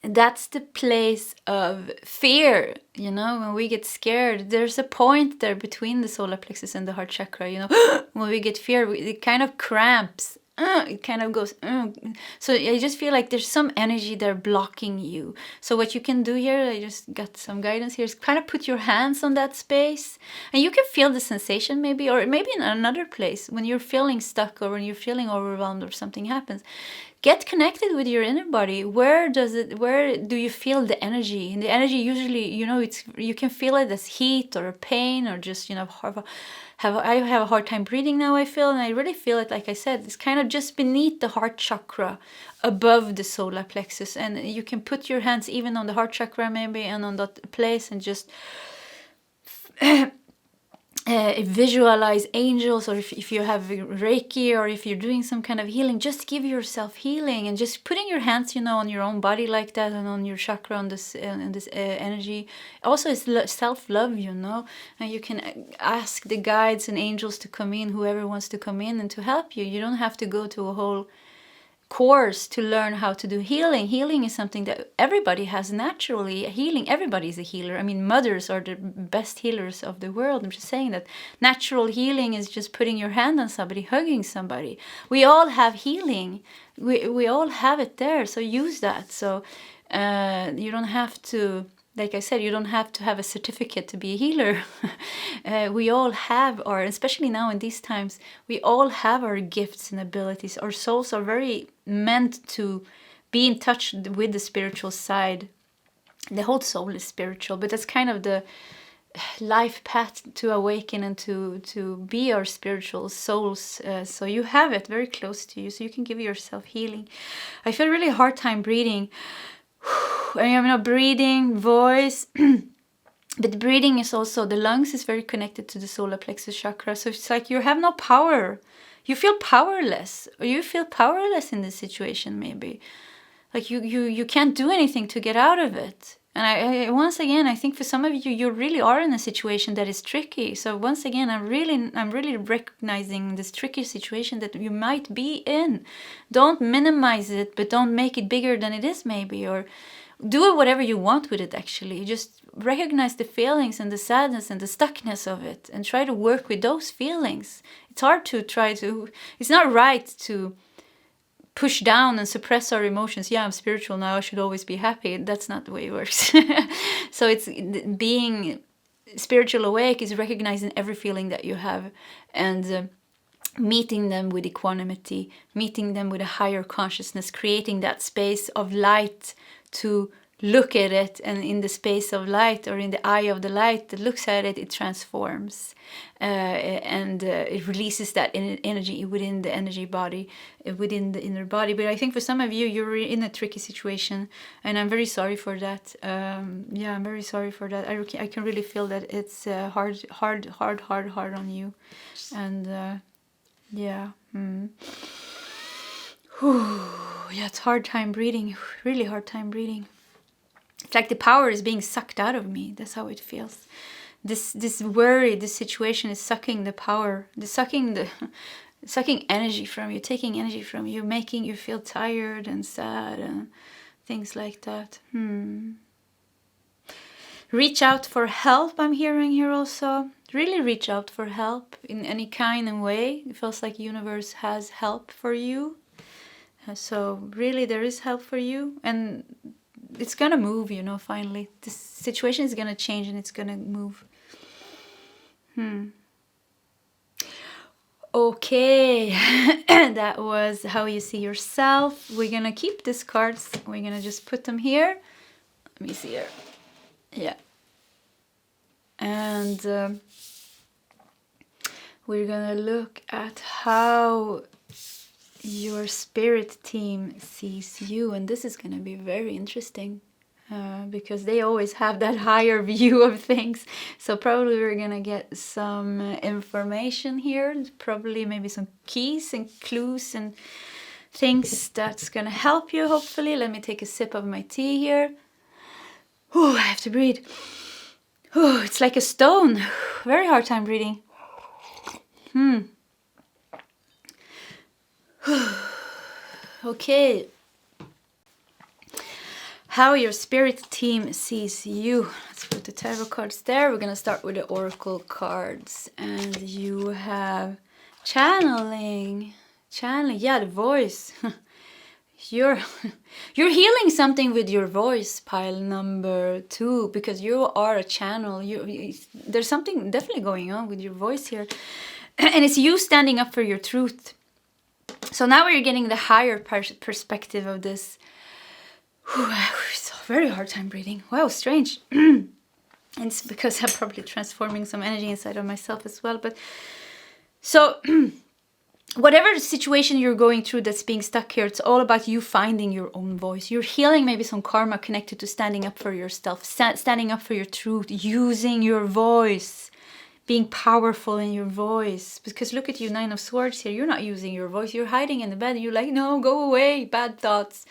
that's the place of fear, you know. When we get scared, there's a point there between the solar plexus and the heart chakra, you know. When we get fear, it kind of cramps. It kind of goes. So I just feel like there's some energy there blocking you. So what you can do here, I just got some guidance here, is kind of put your hands on that space, and you can feel the sensation maybe, or maybe in another place when you're feeling stuck or when you're feeling overwhelmed or something happens. Get connected with your inner body. Where do you feel the energy? And the energy usually, you know, you can feel it as heat or pain or just, you know, I have a hard time breathing now, I feel, and I really feel it, like I said, it's kind of just beneath the heart chakra, above the solar plexus. And you can put your hands even on the heart chakra maybe and on that place and just visualize angels, or if you have Reiki, or if you're doing some kind of healing, just give yourself healing and just putting your hands, you know, on your own body like that, and on your chakra, on this energy. Also, it's self-love, you know, and you can ask the guides and angels to come in, whoever wants to come in and to help you. You don't have to go to a whole course to learn how to do healing. Healing is something that everybody has naturally. Healing, everybody is a healer. I mean, mothers are the best healers of the world. I'm just saying that natural healing is just putting your hand on somebody, hugging somebody. We all have healing. We all have it there, so use that. So you don't have to, like I said, you don't have to have a certificate to be a healer. We all have our, especially now in these times, we all have our gifts and abilities. Our souls are very meant to be in touch with the spiritual side. The whole soul is spiritual, but that's kind of the life path to awaken and to be our spiritual souls. So you have it very close to you, so you can give yourself healing. I feel really hard time breathing. I am not breathing, voice. But breathing is also, the lungs is very connected to the solar plexus chakra. So it's like you have no power. You feel powerless. Or you feel powerless in this situation maybe. Like you can't do anything to get out of it. And I once again, I think for some of you, you really are in a situation that is tricky. So once again, I'm really recognizing this tricky situation that you might be in. Don't minimize it, but don't make it bigger than it is maybe, or do whatever you want with it actually. Just recognize the feelings and the sadness and the stuckness of it and try to work with those feelings. It's hard to it's not right to push down and suppress our emotions. Yeah, I'm spiritual now, I should always be happy. That's not the way it works. So it's being spiritual awake is recognizing every feeling that you have and meeting them with equanimity, meeting them with a higher consciousness, creating that space of light to look at it, and in the space of light, or in the eye of the light that looks at it, it transforms and it releases that energy within the energy body, within the inner body. But I think for some of you, you're in a tricky situation, and I'm very sorry for that. Yeah, I'm very sorry for that. I can really feel that it's hard on you, and yeah. Yeah, it's hard time breathing, really hard time breathing. It's like the power is being sucked out of me. That's how it feels. This worry, this situation is sucking the power, sucking energy from you, taking energy from you, making you feel tired and sad and things like that. Reach out for help, I'm hearing here also. Really reach out for help in any kind of way. It feels like the universe has help for you. So really there is help for you. And it's gonna move, you know, finally. This situation is gonna change and it's gonna move. Okay, that was how you see yourself. We're gonna keep these cards. We're gonna just put them here. Let me see here. Yeah. And we're gonna look at how your spirit team sees you. And this is gonna be very interesting. Because they always have that higher view of things. So probably we're gonna get some information here, probably maybe some keys and clues and things that's gonna help you, hopefully. Let me take a sip of my tea here. Ooh, I have to breathe. Ooh, it's like a stone. Very hard time breathing. Okay. How your spirit team sees you. Let's put the tarot cards there. We're gonna start with the oracle cards, and you have channeling. Yeah, the voice. You're healing something with your voice, pile number 2, because you are a channel. There's something definitely going on with your voice here, and it's you standing up for your truth. So now we're getting the higher perspective of this. It's a very hard time breathing. Wow, strange. It's because I'm probably transforming some energy inside of myself as well. But so whatever situation you're going through that's being stuck here, it's all about you finding your own voice. You're healing maybe some karma connected to standing up for yourself, standing up for your truth, using your voice, being powerful in your voice. Because look at you, 9 of Swords here. You're not using your voice. You're hiding in the bed. You're like, no, go away, bad thoughts.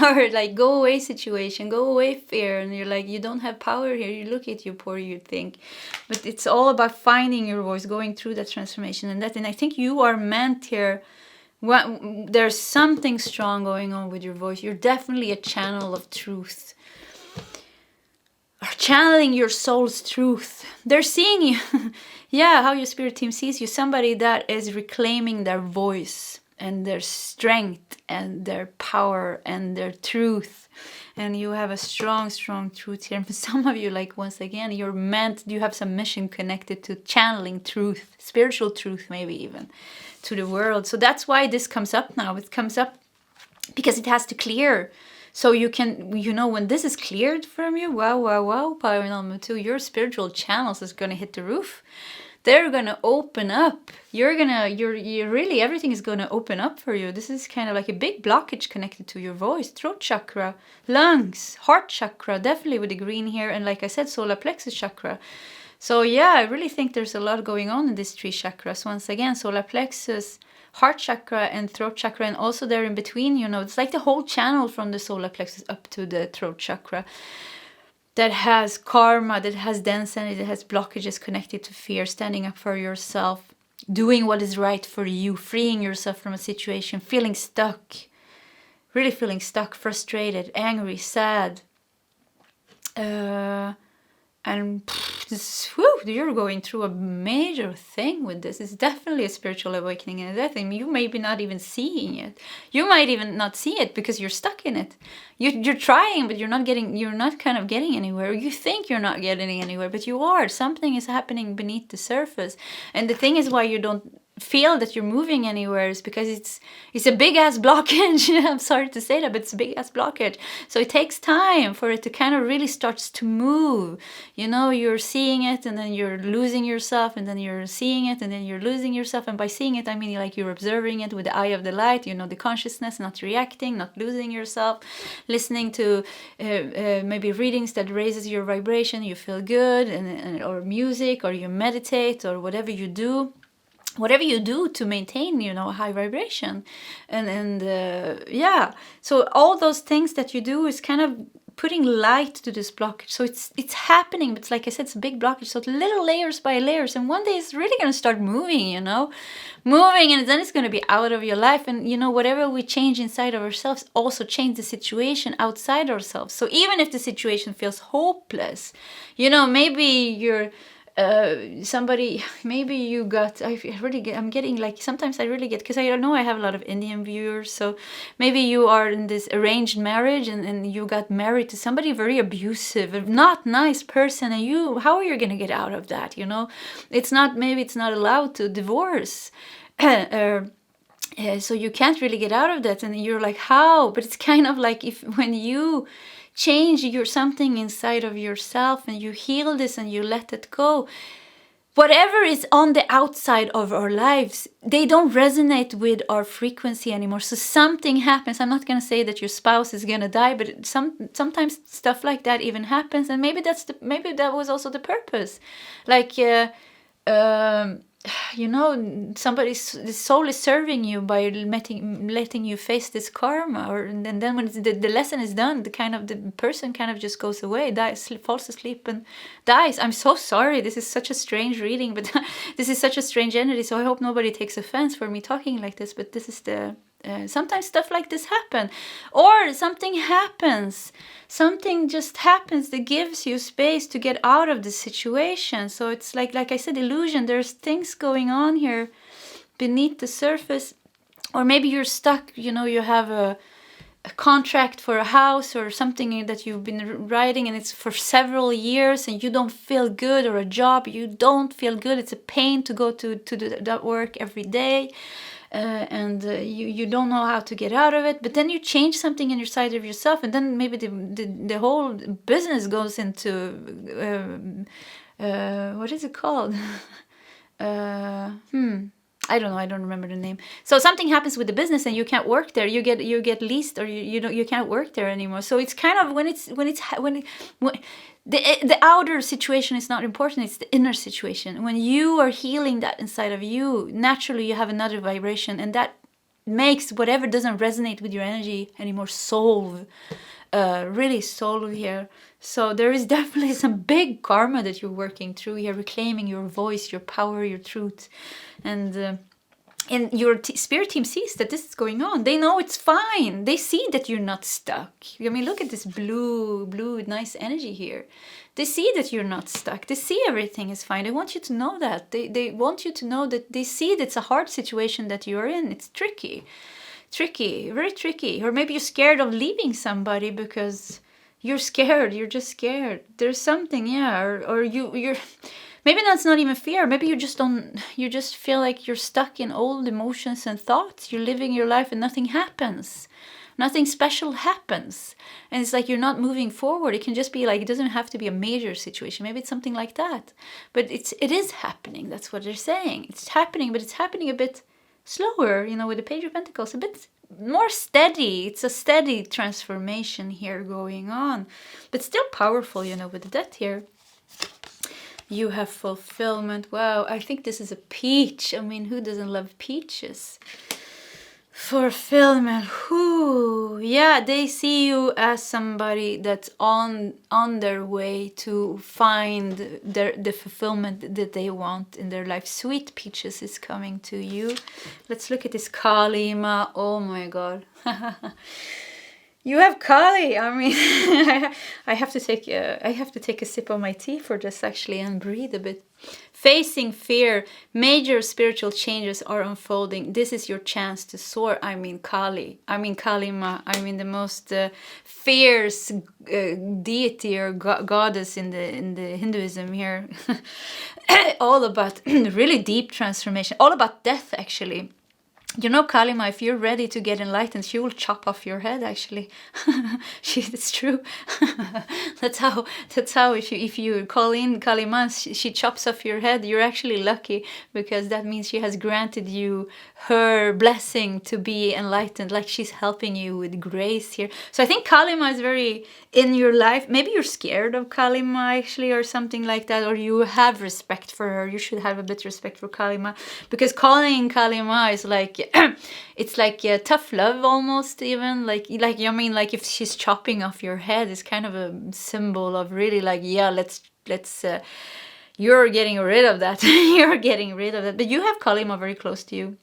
Or like, go away situation, go away fear. And you're like, you don't have power here. You look at you, poor you think. But it's all about finding your voice, going through that transformation. And I think you are meant here. There's something strong going on with your voice. You're definitely a channel of truth. Or channeling your soul's truth. They're seeing you. Yeah, how your spirit team sees you. Somebody that is reclaiming their voice and their strength and their power and their truth. And you have a strong, strong truth here. And for some of you, like, once again, you have some mission connected to channeling truth, spiritual truth, maybe even, to the world. So that's why this comes up now. It comes up because it has to clear. So you can, when this is cleared from you, wow, power number 2, your spiritual channels is going to hit the roof. They're going to open up. You're really, everything is going to open up for you. This is kind of like a big blockage connected to your voice, throat chakra, lungs, heart chakra, definitely with the green here. And like I said, solar plexus chakra. So yeah, I really think there's a lot going on in these 3 chakras. Once again, solar plexus, heart chakra and throat chakra, and also there in between, it's like the whole channel from the solar plexus up to the throat chakra that has karma, that has density, that has blockages connected to fear, standing up for yourself, doing what is right for you, freeing yourself from a situation, feeling stuck, really feeling stuck, frustrated, angry, sad. And you're going through a major thing with this. It's definitely a spiritual awakening, and that thing you maybe not even seeing it. You might even not see it because you're stuck in it. You're trying, but you're not kind of getting anywhere. You think you're not getting anywhere, but you are. Something is happening beneath the surface. And the thing is why you don't feel that you're moving anywhere is because it's a big ass blockage. I'm sorry to say that, but it's a big ass blockage. So it takes time for it to kind of really starts to move. You're seeing it and then you're losing yourself, and then you're seeing it and then you're losing yourself. And by seeing it, I mean like you're observing it with the eye of the light, the consciousness, not reacting, not losing yourself, listening to maybe readings that raises your vibration, you feel good, or music, or you meditate, or whatever you do to maintain, high vibration. And so all those things that you do is kind of putting light to this blockage. So it's happening, but like I said, it's a big blockage. So little layers by layers. And one day it's really going to start moving, moving, and then it's going to be out of your life. And, whatever we change inside of ourselves also change the situation outside ourselves. So even if the situation feels hopeless, maybe you're somebody, maybe you got, I'm getting like, sometimes I really get, because I know I have a lot of Indian viewers, so maybe you are in this arranged marriage and you got married to somebody very abusive, a not nice person, and how are you going to get out of that, you know? It's not, maybe it's not allowed to divorce. So you can't really get out of that, and you're like, how? But it's kind of like, if when you change something inside of yourself and you heal this and you let it go, whatever is on the outside of our lives, they don't resonate with our frequency anymore. So something happens. I'm not going to say that your spouse is going to die, but sometimes stuff like that even happens, and maybe that was also the purpose. Like you know, the soul is serving you by letting you face this karma, and then when the lesson is done, the person kind of just goes away, falls asleep and dies. I'm so sorry, this is such a strange reading, but this is such a strange energy, so I hope nobody takes offense for me talking like this, but this is the sometimes stuff like this happen, or something just happens that gives you space to get out of the situation. So it's like I said, illusion. There's things going on here beneath the surface, or maybe you're stuck, you know, you have a contract for a house or something that you've been writing, and it's for several years, and you don't feel good, or a job you don't feel good. It's a pain to go to that work every day. And you don't know how to get out of it, but then you change something inside of yourself, and then maybe the whole business goes into what is it called? I don't know. I don't remember the name. So something happens with the business, and you can't work there. You get leased, or you can't work there anymore. So it's kind of when the outer situation is not important. It's the inner situation. When you are healing that inside of you, naturally you have another vibration, and that makes whatever doesn't resonate with your energy anymore really solve here. So there is definitely some big karma that you're working through here, reclaiming your voice, your power, your truth. And your spirit team sees that this is going on. They know it's fine. They see that you're not stuck. I mean, look at this blue, nice energy here. They see that you're not stuck. They see everything is fine. They want you to know that. They want you to know that they see that it's a hard situation that you're in. It's tricky, very tricky. Or maybe you're scared of leaving somebody because you're scared. You're just scared. There's something, yeah. Or you're... Maybe that's not even fear. Maybe you just feel like you're stuck in old emotions and thoughts. You're living your life and nothing happens. Nothing special happens. And it's like you're not moving forward. It can just be like, it doesn't have to be a major situation. Maybe it's something like that. But it is happening. That's what they're saying. It's happening, but it's happening a bit slower, you know, with the Page of Pentacles. A bit more steady. It's a steady transformation here going on. But still powerful, you know, with the Death here. You have fulfillment. Wow, I think this is a peach. I mean, who doesn't love peaches? Fulfillment. Whoo. Yeah, they see you as somebody that's on their way to find the fulfillment that they want in their life. Sweet peaches is coming to you. Let's look at this Kalima. Oh my God. You have Kali. I mean, I have to take a sip of my tea for this actually and breathe a bit. Facing fear, major spiritual changes are unfolding. This is your chance to soar. I mean Kali. I mean Kalima. I mean the most fierce deity or goddess in the Hinduism here. All about really deep transformation. All about death actually. You know, Kalima, if you're ready to get enlightened, she will chop off your head, actually. It's true. That's how if you call in Kalima, she chops off your head. You're actually lucky, because that means she has granted you her blessing to be enlightened, like she's helping you with grace here. So I think Kalima is very in your life. Maybe you're scared of Kalima, actually, or something like that, or you have respect for her. You should have a bit of respect for Kalima, because calling Kalima is like, it's like tough love almost, even like I mean, like if she's chopping off your head, it's kind of a symbol of really like, yeah, let's you're getting rid of that. You're getting rid of that. But you have Kalima very close to you,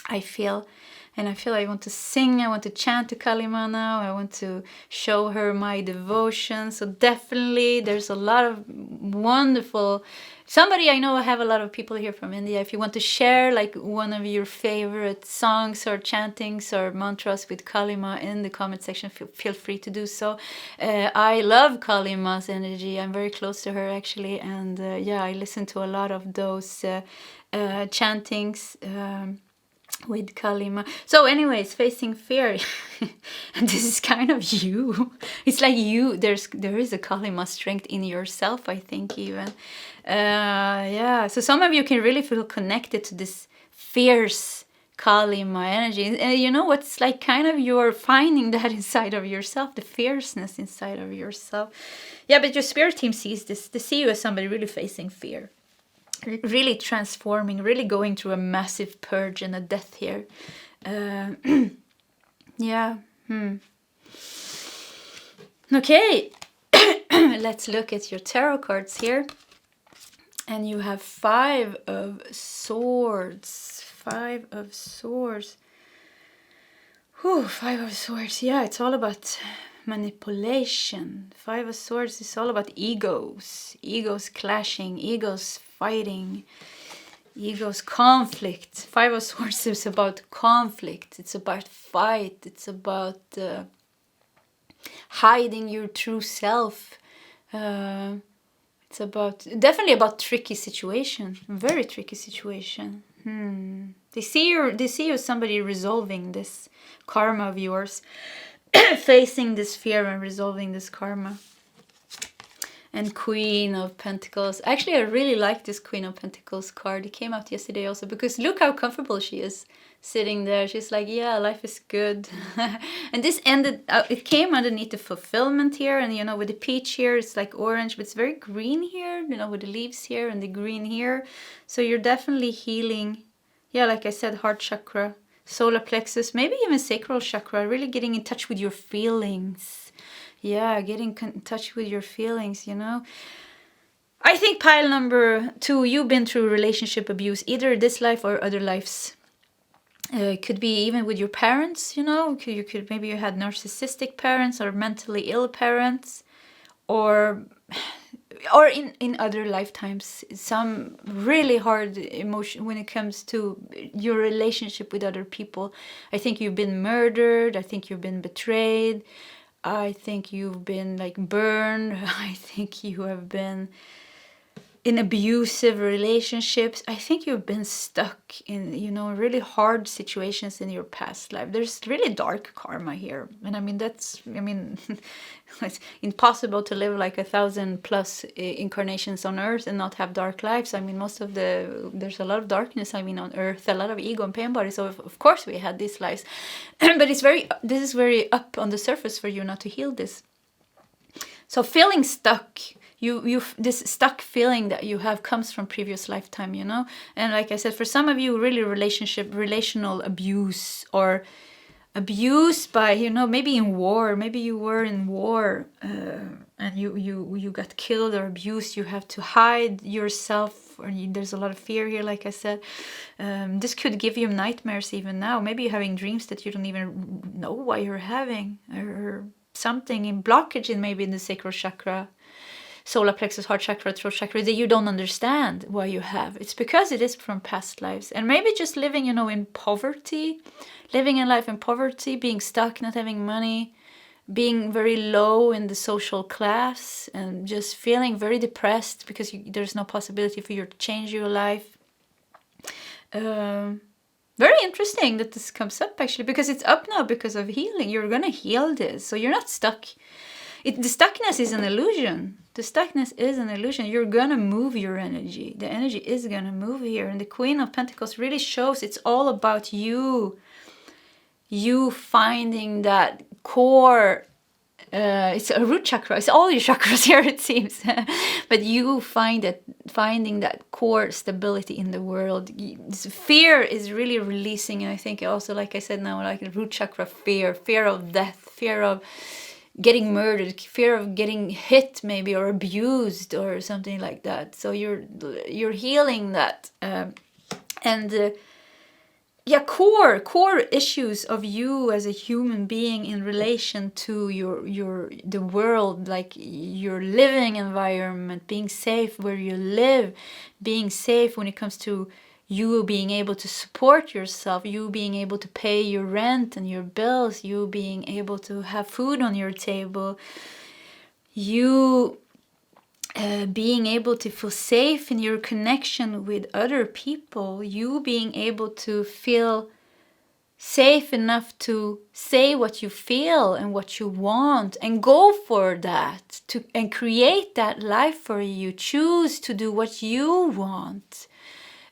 I feel. and I feel I want to sing, I want to chant to Kalima now, I want to show her my devotion. So definitely there's a lot of wonderful, somebody I know, I have a lot of people here from India. If you want to share like one of your favorite songs or chantings or mantras with Kalima in the comment section, feel free to do so. I love Kalima's energy. I'm very close to her actually, and yeah, I listen to a lot of those chantings with Kalima. So anyways, facing fear. And this is kind of you. It's like you, there is a Kalima strength in yourself, I think, even. Yeah, so some of you can really feel connected to this fierce Kalima energy. And you know what's like, kind of you're finding that inside of yourself, the fierceness inside of yourself. Yeah, but your spirit team sees this. They see you as somebody really facing fear. Really transforming, really going through a massive purge and a death here. Yeah. Okay. Let's look at your tarot cards here. And you have 5 of Swords. 5 of Swords. Whew, 5 of Swords. Yeah, it's all about manipulation. 5 of Swords is all about egos. Egos clashing, egos fighting, egos conflict. 5 of Swords is about conflict. It's about fight. It's about hiding your true self. It's about, definitely about tricky situation. Very tricky situation. They see you as somebody resolving this karma of yours. Facing this fear and resolving this karma. And Queen of Pentacles. Actually, I really like this Queen of Pentacles card. It came out yesterday also, because look how comfortable she is sitting there. She's like, yeah, life is good. And this ended, it came underneath the fulfillment here. And, you know, with the peach here, it's like orange, but it's very green here, you know, with the leaves here and the green here. So you're definitely healing. Yeah, like I said, heart chakra, solar plexus, maybe even sacral chakra, really getting in touch with your feelings. Yeah, getting in touch with your feelings, you know. I think pile number 2, you've been through relationship abuse, either this life or other lives. It could be even with your parents, you know. Maybe you had narcissistic parents or mentally ill parents, or in other lifetimes, some really hard emotion when it comes to your relationship with other people. I think you've been murdered. I think you've been betrayed. I think you've been like burned. I think you have been in abusive relationships. I think you've been stuck in, you know, really hard situations in your past life. There's really dark karma here. And I mean, it's impossible to live like 1,000+ incarnations on earth and not have dark lives. I mean, there's a lot of darkness, I mean, on earth, a lot of ego and pain bodies. So of course we had these lives. But this is very up on the surface for you not to heal this. So feeling stuck, this stuck feeling that you have comes from previous lifetime, you know. And like I said, for some of you, really relational abuse, or abuse by, you know, maybe in war. Maybe you were in war and you got killed or abused. You have to hide yourself, or there's a lot of fear here, like I said. This could give you nightmares even now. Maybe you're having dreams that you don't even know why you're having, or something in blockage in maybe in the sacral chakra, solar plexus, heart chakra, throat chakra, that you don't understand why you have. It's because it is from past lives. And maybe just living, you know, in poverty, living in life in poverty, being stuck, not having money, being very low in the social class, and just feeling very depressed because there's no possibility for you to change your life. Very interesting that this comes up, actually, because it's up now because of healing. You're going to heal this, so you're not stuck. The stuckness is an illusion. The stuckness is an illusion. You're going to move your energy. The energy is going to move here. And the Queen of Pentacles really shows it's all about you. You finding that core. It's a root chakra. It's all your chakras here, it seems. But you finding that core stability in the world. Fear is really releasing. And I think also, like I said now, like the root chakra, fear of death, fear of getting murdered, fear of getting hit maybe, or abused or something like that. So you're healing that. core issues of you as a human being in relation to the world, like your living environment, being safe where you live, being safe when it comes to you being able to support yourself, you being able to pay your rent and your bills, you being able to have food on your table, you being able to feel safe in your connection with other people, you being able to feel safe enough to say what you feel and what you want and go for that, and create that life for you, choose to do what you want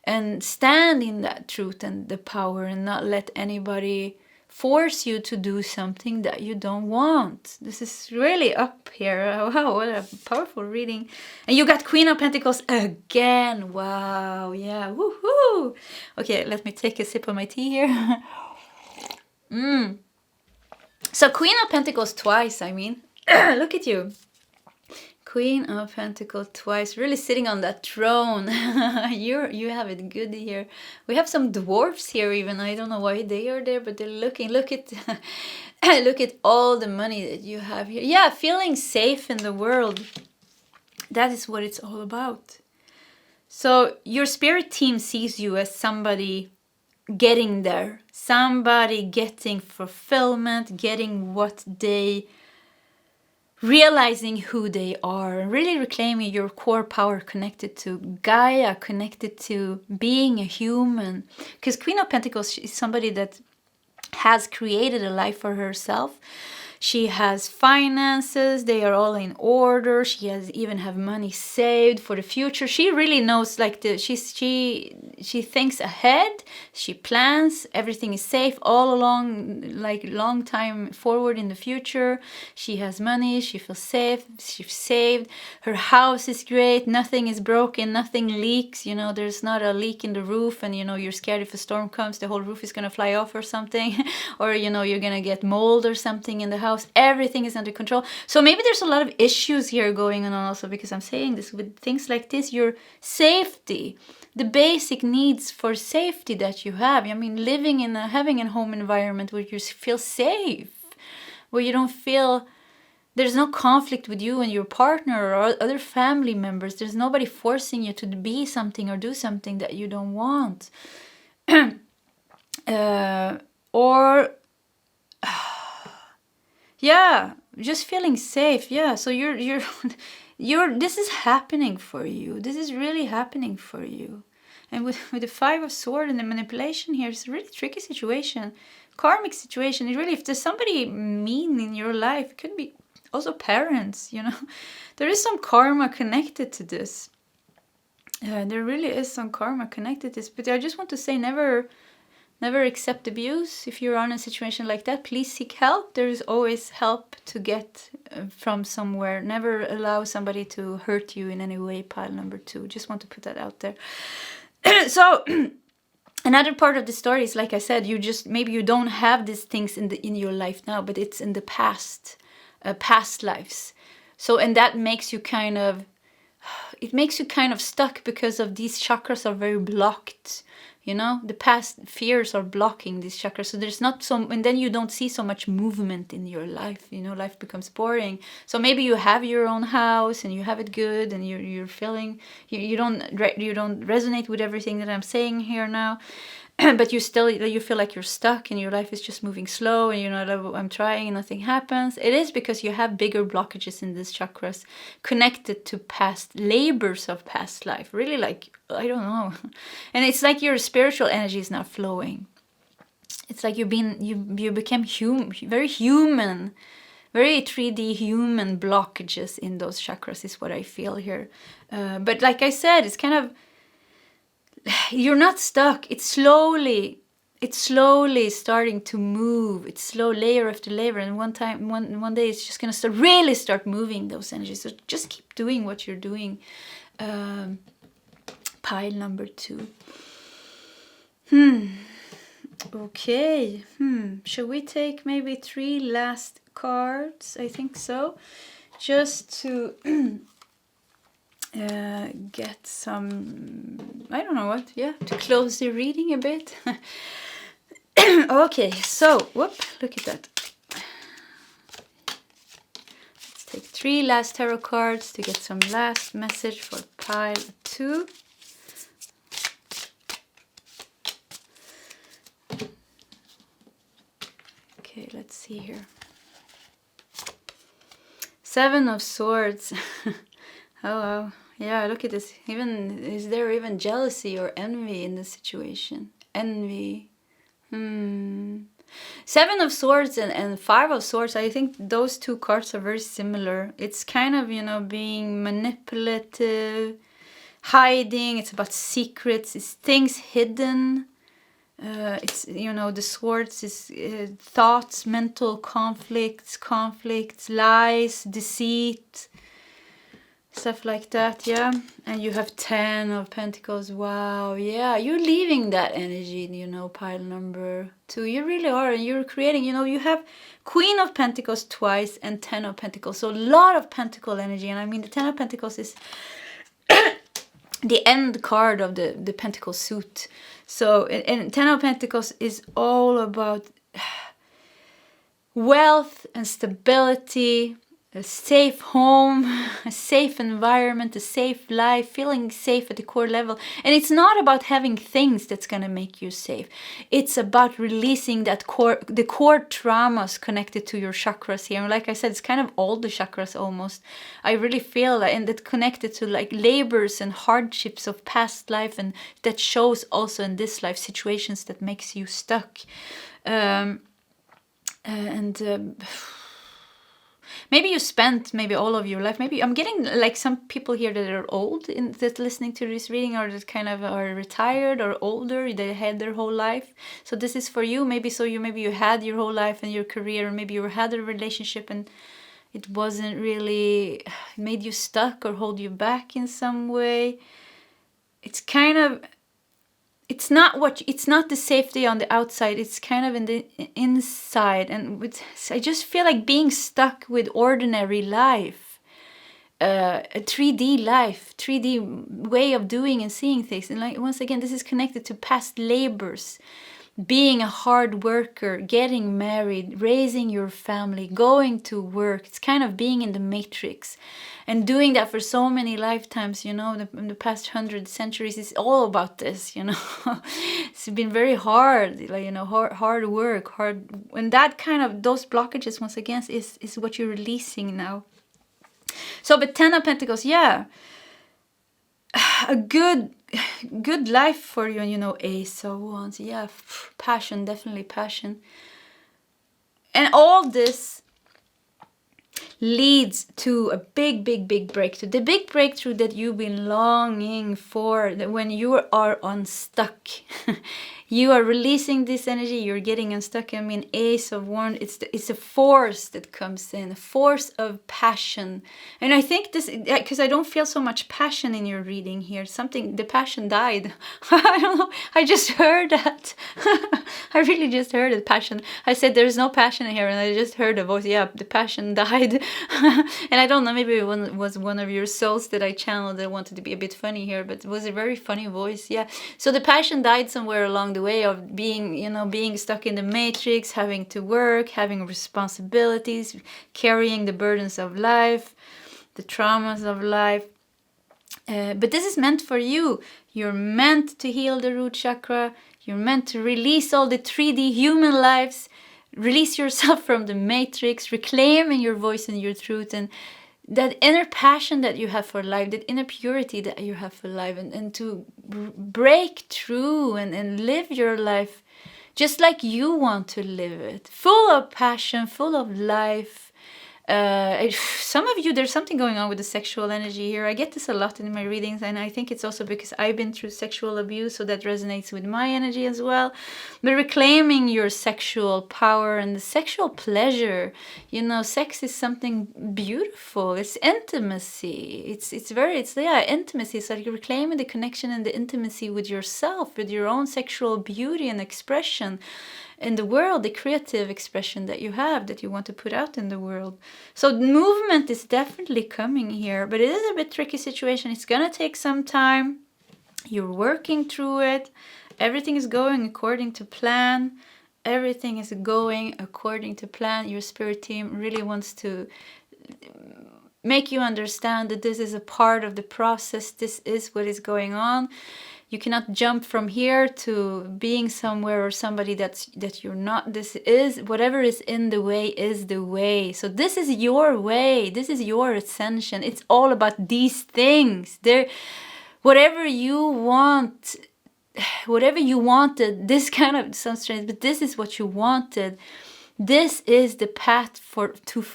and stand in that truth and the power, and not let anybody force you to do something that you don't want. This is really up here. Wow, what a powerful reading. And you got Queen of Pentacles again. Wow, yeah, woohoo. Okay, let me take a sip of my tea here. So Queen of Pentacles twice, I mean. Look at you. Queen of Pentacles twice, really sitting on that throne. You have it good here. We have some dwarfs here even. I don't know why they are there, but they're looking. Look at look at all the money that you have here. Yeah, feeling safe in the world. That is what it's all about. So your spirit team sees you as somebody getting there. Somebody getting fulfillment, getting what they, realizing who they are, really reclaiming your core power connected to Gaia, connected to being a human. Because Queen of Pentacles is somebody that has created a life for herself. She has finances, they are all in order. She has even have money saved for the future. She really knows, like, she thinks ahead, she plans, everything is safe all along, like long time forward in the future. She has money, she feels safe, she's saved. Her house is great, nothing is broken, nothing leaks, you know, there's not a leak in the roof and, you know, you're scared if a storm comes, the whole roof is gonna fly off or something, or, you know, you're gonna get mold or something in the house. Everything is under control. So maybe there's a lot of issues here going on also, because I'm saying this with things like this, your safety, the basic needs for safety that you have. I mean, living in having a home environment where you feel safe, where you don't feel there's no conflict with you and your partner or other family members. There's nobody forcing you to be something or do something that you don't want. Or yeah, just feeling safe. Yeah, so you're this is happening for you. This is really happening for you. And with the Five of Swords and the manipulation here, it's a really tricky situation, karmic situation. It really, if there's somebody mean in your life, it could be also parents, you know. There is some karma connected to this. There really is some karma connected to this. But I just want to say, never accept abuse. If you're on a situation like that, please seek help. There is always help to get from somewhere. Never allow somebody to hurt you in any way, pile number 2. Just want to put that out there. So another part of the story is, like I said, maybe you don't have these things in your life now, but it's in the past lives. So, and that makes you kind of stuck because of these chakras are very blocked. You know, the past fears are blocking these chakras. So there's not so, and then you don't see so much movement in your life. You know, life becomes boring. So maybe you have your own house and you have it good, and you're feeling, you don't resonate with everything that I'm saying here now. But you feel like you're stuck and your life is just moving slow, and you're not, I'm trying and nothing happens. It is because you have bigger blockages in these chakras connected to past labors of past life. Really, like, I don't know. And it's like your spiritual energy is not flowing. It's like you became very human, very 3D human blockages in those chakras is what I feel here. But like I said, it's kind of, you're not stuck. It's slowly starting to move. It's slow, layer after layer, and one day it's just gonna start moving those energies. So just keep doing what you're doing. Pile number 2. Okay. Should we take maybe 3 last cards? I think so. Just to get some, I don't know what, to close the reading a bit. Okay, so, whoop, look at that. Let's take 3 last tarot cards to get some last message for pile 2. Okay, let's see here. 7 of Swords. Oh, wow. Yeah, look at this. Is there even jealousy or envy in this situation? Envy. 7 of Swords and 5 of Swords, I think those 2 cards are very similar. It's kind of, you know, being manipulative, hiding. It's about secrets. It's things hidden. It's, you know, the Swords is thoughts, mental conflicts, lies, deceit, stuff like that. Yeah. And you have 10 of Pentacles. Wow. Yeah, you're leaving that energy, you know, pile number 2. You really are. And you're creating, you know, you have Queen of Pentacles twice and 10 of Pentacles. So a lot of Pentacle energy. And I mean, the 10 of Pentacles is the end card of the Pentacle suit. So, and 10 of Pentacles is all about wealth and stability, a safe home, a safe environment, a safe life, feeling safe at the core level. And it's not about having things that's going to make you safe. It's about releasing the core traumas connected to your chakras here. And like I said, it's kind of all the chakras almost. I really feel that, and that connected to like labors and hardships of past life, and that shows also in this life situations that makes you stuck. Maybe you spent all of your life. Maybe I'm getting like some people here that are old that listening to this reading, or that kind of are retired or older. They had their whole life. So this is for you. Maybe you had your whole life and your career, or maybe you had a relationship and it wasn't really made you stuck or hold you back in some way. It's kind of. It's not the safety on the outside, it's kind of in the inside. And I just feel like being stuck with ordinary life, a 3D life, 3D way of doing and seeing things. And like, once again, this is connected to past labors, being a hard worker, getting married, raising your family, going to work. It's kind of being in the matrix and doing that for so many lifetimes, you know, in the past 100 centuries. It's all about this, you know. It's been very hard, like, you know, hard work, and that kind of, those blockages, once again, is what you're releasing now. So, but 10 of Pentacles, yeah, a good life for you, and you know, Ace of Wands, yeah, passion, definitely passion. And all this leads to a big breakthrough. The big breakthrough that you've been longing for, that when you are unstuck, you are releasing this energy, you're getting unstuck. I mean, Ace of Wands, it's a force that comes in, a force of passion. And I think this, because I don't feel so much passion in your reading here. The passion died. I don't know, I just heard that. I really just heard it, passion. I said there's no passion here, and I just heard a voice, yeah, the passion died. And I don't know, maybe it was one of your souls that I channeled that wanted to be a bit funny here, but it was a very funny voice, yeah. So the passion died somewhere along the way of being, you know, being stuck in the matrix, having to work, having responsibilities, carrying the burdens of life, the traumas of life. But this is meant for you. You're meant to heal the root chakra. You're meant to release all the 3D human lives, release yourself from the matrix, reclaiming your voice and your truth, and that inner passion that you have for life, that inner purity that you have for life, and to break through and live your life just like you want to live it, full of passion, full of life. Some of you, there's something going on with the sexual energy here. I get this a lot in my readings, and I think it's also because I've been through sexual abuse, so that resonates with my energy as well. But reclaiming your sexual power and the sexual pleasure, you know, sex is something beautiful. It's intimacy. It's intimacy. It's like reclaiming the connection and the intimacy with yourself, with your own sexual beauty and expression in the world, the creative expression that you have, that you want to put out in the world. So movement is definitely coming here, but it is a bit tricky situation. It's gonna take some time. You're working through it. Everything is going according to plan. everything is going according to plan. Your spirit team really wants to make you understand that this is a part of the process. This is what is going on. You cannot jump from here to being somewhere or somebody that you're not. This is, whatever is in the way is the way. So this is your way. This is your ascension. It's all about these things. Whatever you want, whatever you wanted, this kind of sounds strange, but this is what you wanted. This is the path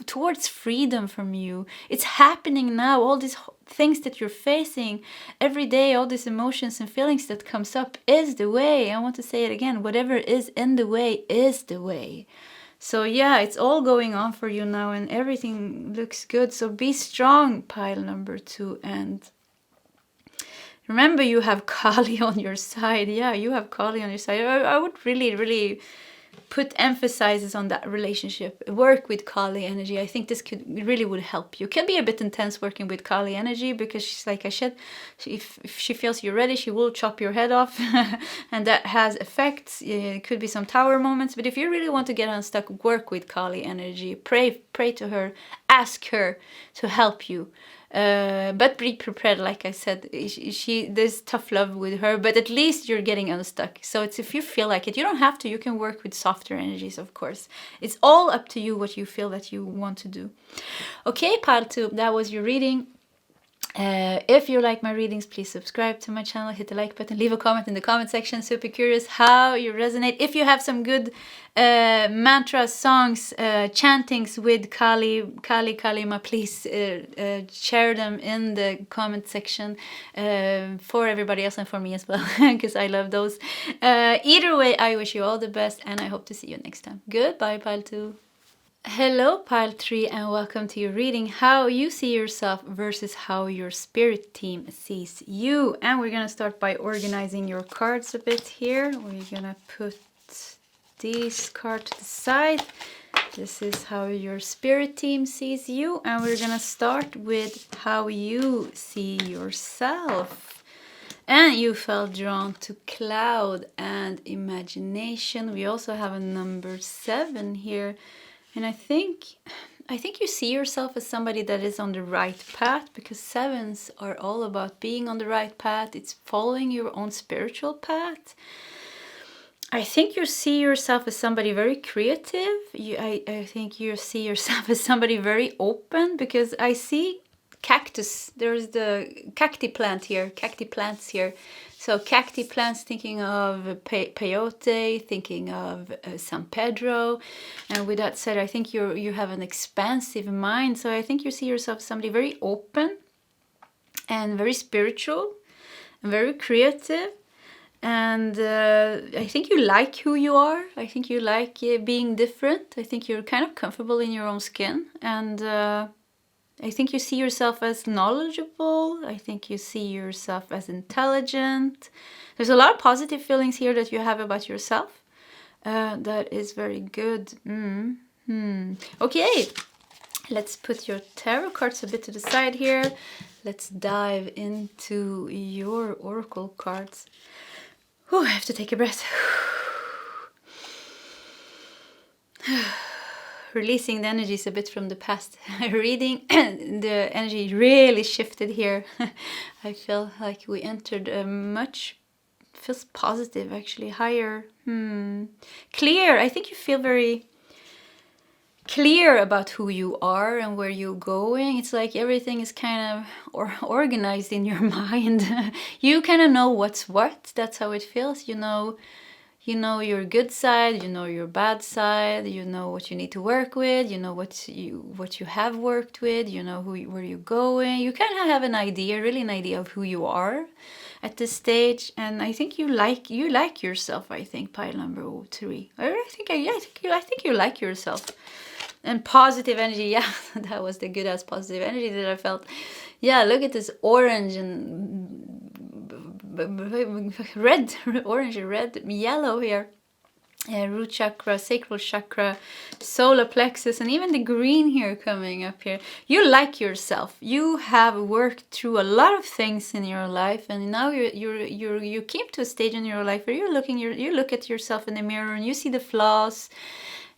towards freedom from you. It's happening now. All these things that you're facing every day, all these emotions and feelings that comes up is the way. I want to say it again. Whatever is in the way is the way. So yeah, it's all going on for you now and everything looks good. So be strong, pile number 2. And remember, you have Kali on your side. Yeah, you have Kali on your side. I would really, really put emphasis on that relationship. Work with Kali energy. I think this really would help you. It can be a bit intense working with Kali energy because she's, like I said, if she feels you're ready, she will chop your head off. And that has effects. It could be some tower moments. But if you really want to get unstuck, work with Kali energy. Pray to her. Ask her to help you. But be prepared, like I said, there's tough love with her, but at least you're getting unstuck. So it's, if you feel like it, you don't have to. You can work with softer energies, of course. It's all up to you what you feel that you want to do. Okay, pile 2, that was your reading. If you like my readings, please subscribe to my channel, hit the like button, leave a comment in the comment section. Super curious how you resonate. If you have some good mantra songs, chantings with Kalima, please share them in the comment section for everybody else and for me as well, because I love those. Either way, I wish you all the best and I hope to see you next time. Goodbye, pile 2. Hello, pile 3, and welcome to your reading, how you see yourself versus how your spirit team sees you. And we're going to start by organizing your cards a bit here. We're going to put these cards to the side. This is how your spirit team sees you, and we're going to start with how you see yourself. And you felt drawn to cloud and imagination. We also have a number 7 here. And I think you see yourself as somebody that is on the right path, because 7s are all about being on the right path. It's following your own spiritual path. I think you see yourself as somebody very creative. I think you see yourself as somebody very open, because I see cactus. There's the cacti plants here. So cacti plants, thinking of peyote, thinking of San Pedro. And with that said, I think you have an expansive mind. So I think you see yourself as somebody very open and very spiritual and very creative. And I think you like who you are. I think you like being different. I think you're kind of comfortable in your own skin. And I think you see yourself as knowledgeable. I think you see yourself as intelligent. There's a lot of positive feelings here that you have about yourself. That is very good. Okay, let's put your tarot cards a bit to the side here. Let's dive into your oracle cards. I have to take a breath. Releasing the energies a bit from the past reading. The energy really shifted here. I feel like we entered a feels positive actually, higher, clear. I think you feel very clear about who you are and where you're going. It's like everything is kind of organized in your mind. You kind of know what's what. That's how it feels. You know your good side, you know your bad side, you know what you need to work with, you know what you have worked with, you know where you're going. You kind of have an idea of who you are at this stage, and I think you like yourself. I think pile number 3. I think you like yourself. And positive energy, yeah, that was the good ass positive energy that I felt. Yeah, look at this orange and red, orange, red, yellow here. root chakra, sacral chakra, solar plexus, and even the green here coming up here. You like yourself. You have worked through a lot of things in your life, and now you came to a stage in your life where you look at yourself in the mirror and you see the flaws,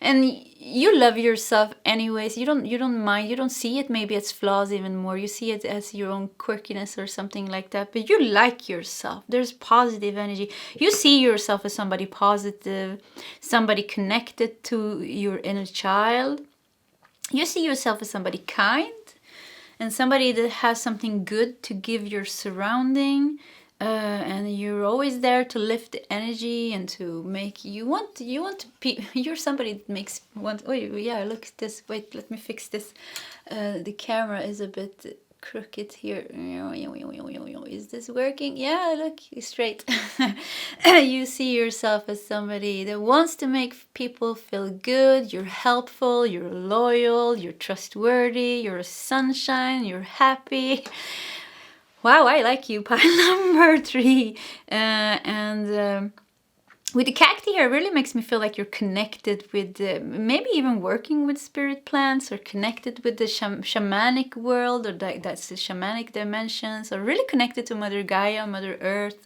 and you love yourself anyways. You don't mind. You don't see it maybe as flaws even more. You see it as your own quirkiness or something like that. But you like yourself. There's positive energy. You see yourself as somebody positive, somebody connected to your inner child. You see yourself as somebody kind and somebody that has something good to give your surrounding. And you're always there to lift the energy and to make you're somebody that makes want. Oh yeah, look at this. Wait, let me fix this. The camera is a bit crooked here. Is this working? Yeah, look, straight. You see yourself as somebody that wants to make people feel good. You're helpful, you're loyal, you're trustworthy, you're a sunshine, you're happy. Wow, I like you, pile number 3. With the cacti here, it really makes me feel like you're connected with, maybe even working with spirit plants, or connected with the shamanic world, or that's the shamanic dimensions, or really connected to Mother Gaia, Mother Earth.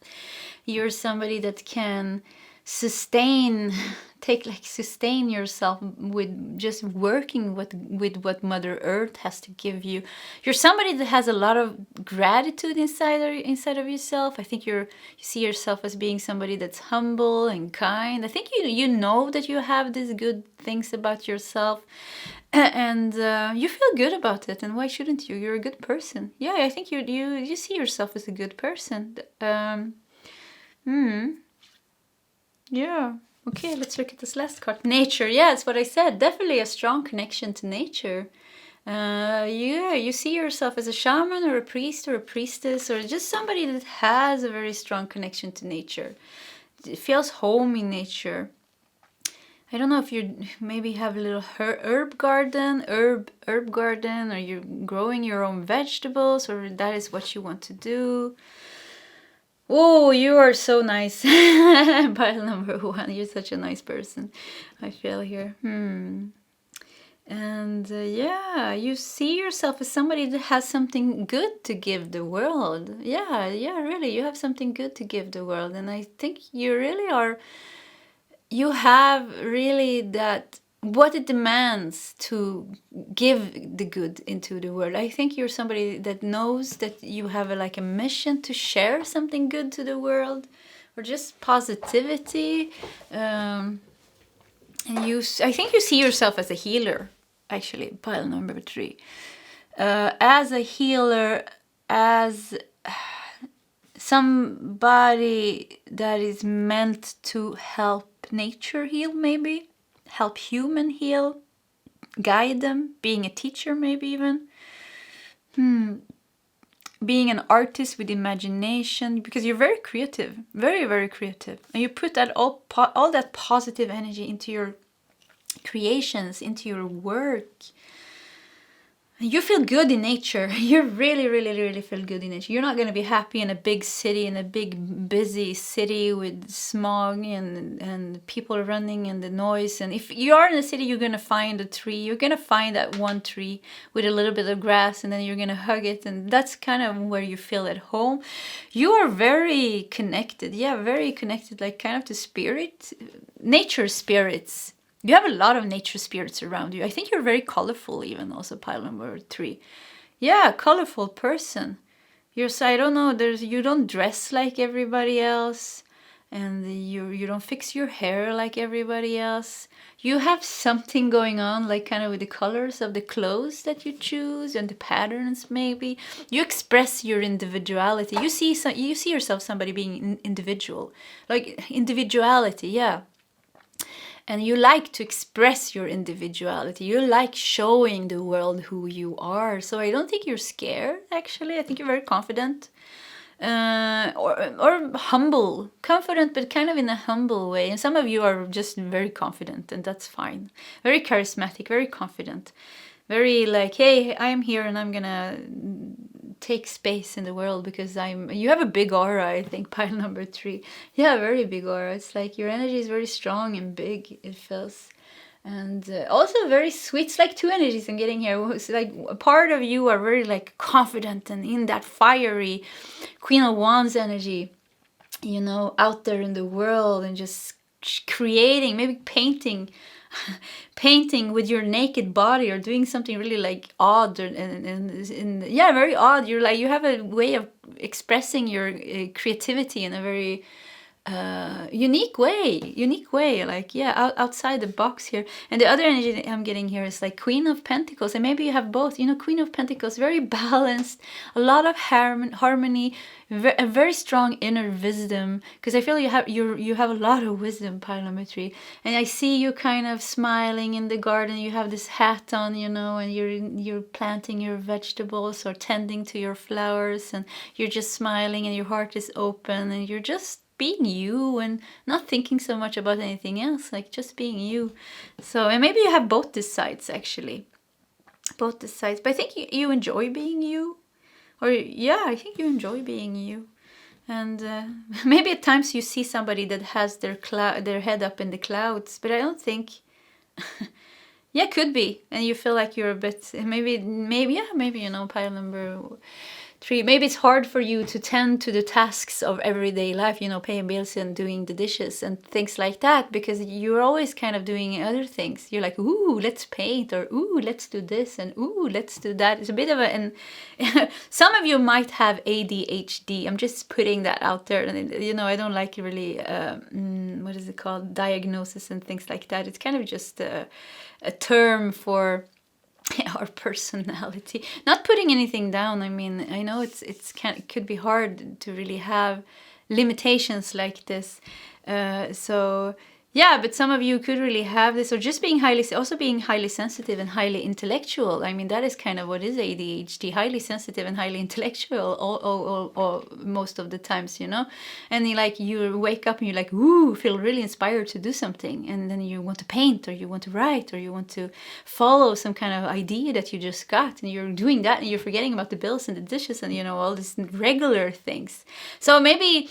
You're somebody that can sustain yourself with just working with what Mother Earth has to give you. You're somebody that has a lot of gratitude inside of yourself. I think you see yourself as being somebody that's humble and kind. I think you know that you have these good things about yourself, and you feel good about it. And why shouldn't you? You're a good person. Yeah, I think you see yourself as a good person. Yeah. Okay, let's look at this last card. Nature. Yeah, that's what I said. Definitely a strong connection to nature. Yeah, you see yourself as a shaman or a priest or a priestess, or just somebody that has a very strong connection to nature. It feels home in nature. I don't know if you maybe have a little herb garden, or you're growing your own vegetables, or that is what you want to do. Oh, you are so nice. Pile number 1. You're such a nice person. I feel here. And yeah, you see yourself as somebody that has something good to give the world. Yeah, really. You have something good to give the world. And I think you really are. You have really that, what it demands to give the good into the world. I think you're somebody that knows that you have a mission to share something good to the world, or just positivity. And I think you see yourself as a healer, actually, pile number 3. As a healer, as somebody that is meant to help nature heal, maybe help human heal, guide them, being a teacher, maybe even being an artist with imagination, because you're very creative, very, very creative, and you put that all that positive energy into your creations, into your work. You feel good in nature. You really, really, really feel good in nature. You're not going to be happy in a big city, in a big, busy city with smog and people running and the noise. And if you are in a city, you're going to find a tree. You're going to find that one tree with a little bit of grass, and then you're going to hug it. And that's kind of where you feel at home. You are very connected. Yeah, very connected, like kind of to spirit, nature spirits. You have a lot of nature spirits around you. I think you're very colorful, even also, pile number 3. Yeah, colorful person. I don't know, you don't dress like everybody else, and you don't fix your hair like everybody else. You have something going on, like kind of with the colors of the clothes that you choose and the patterns, maybe. You express your individuality. You see yourself somebody being individual, like individuality. Yeah. And you like to express your individuality. You like showing the world who you are. So I don't think you're scared, actually. I think you're very confident. Or humble. Confident, but kind of in a humble way. And some of you are just very confident, and that's fine. Very charismatic, very confident. Very like, hey, I'm here and I'm gonna take space in the world, because you have a big aura, I think, pile number 3. Yeah, very big aura. It's like your energy is very strong and big, it feels. And also very sweet. It's like 2 energies I'm getting here. It's like a part of you are very like confident and in that fiery Queen of Wands energy, you know, out there in the world and just creating, maybe painting painting with your naked body, or doing something really like odd, and yeah, very odd. You're like, you have a way of expressing your creativity in a very unique way, like, yeah, outside the box here. And the other energy that I'm getting here is like Queen of Pentacles, and maybe you have both, you know, Queen of Pentacles, very balanced, a lot of harmony, a very strong inner wisdom, because I feel you have a lot of wisdom, pile number 3. And I see you kind of smiling in the garden. You have this hat on, you know, and you're planting your vegetables or tending to your flowers, and you're just smiling and your heart is open, and you're just being you and not thinking so much about anything else, like just being you. So, and maybe you have both the sides, actually, both the sides. But I think you enjoy being you, or yeah, I think you enjoy being you. And maybe at times you see somebody that has their head up in the clouds, but I don't think. Yeah, could be, and you feel like you're a bit, maybe you know, pile number 3, maybe it's hard for you to tend to the tasks of everyday life, you know, paying bills and doing the dishes and things like that, because you're always kind of doing other things. You're like, ooh, let's paint, or ooh, let's do this, and ooh, let's do that. It's a bit of and some of you might have ADHD. I'm just putting that out there. And, you know, I don't like really, what is it called, diagnosis and things like that. It's kind of just a term for our personality. Not putting anything down. I mean, I know it could be hard to really have limitations like this. So yeah, but some of you could really have this, or just being highly sensitive and highly intellectual. I mean, that is kind of what is ADHD, highly sensitive and highly intellectual all most of the times, you know. And you wake up and you're like, ooh, feel really inspired to do something, and then you want to paint, or you want to write, or you want to follow some kind of idea that you just got, and you're doing that, and you're forgetting about the bills and the dishes and, you know, all these regular things. So maybe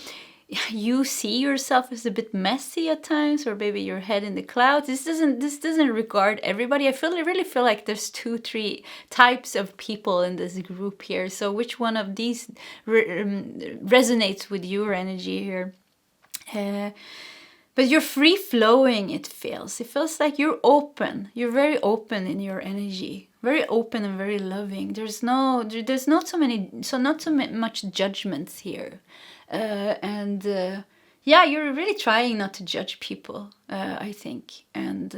you see yourself as a bit messy at times, or maybe your head in the clouds. This doesn't regard everybody. I really feel like there's 2-3 types of people in this group here. So which one of these resonates with your energy here? But you're free flowing. It feels like you're open. You're very open in your energy. Very open and very loving. There's not so much judgments here. Yeah, you're really trying not to judge people, I think. And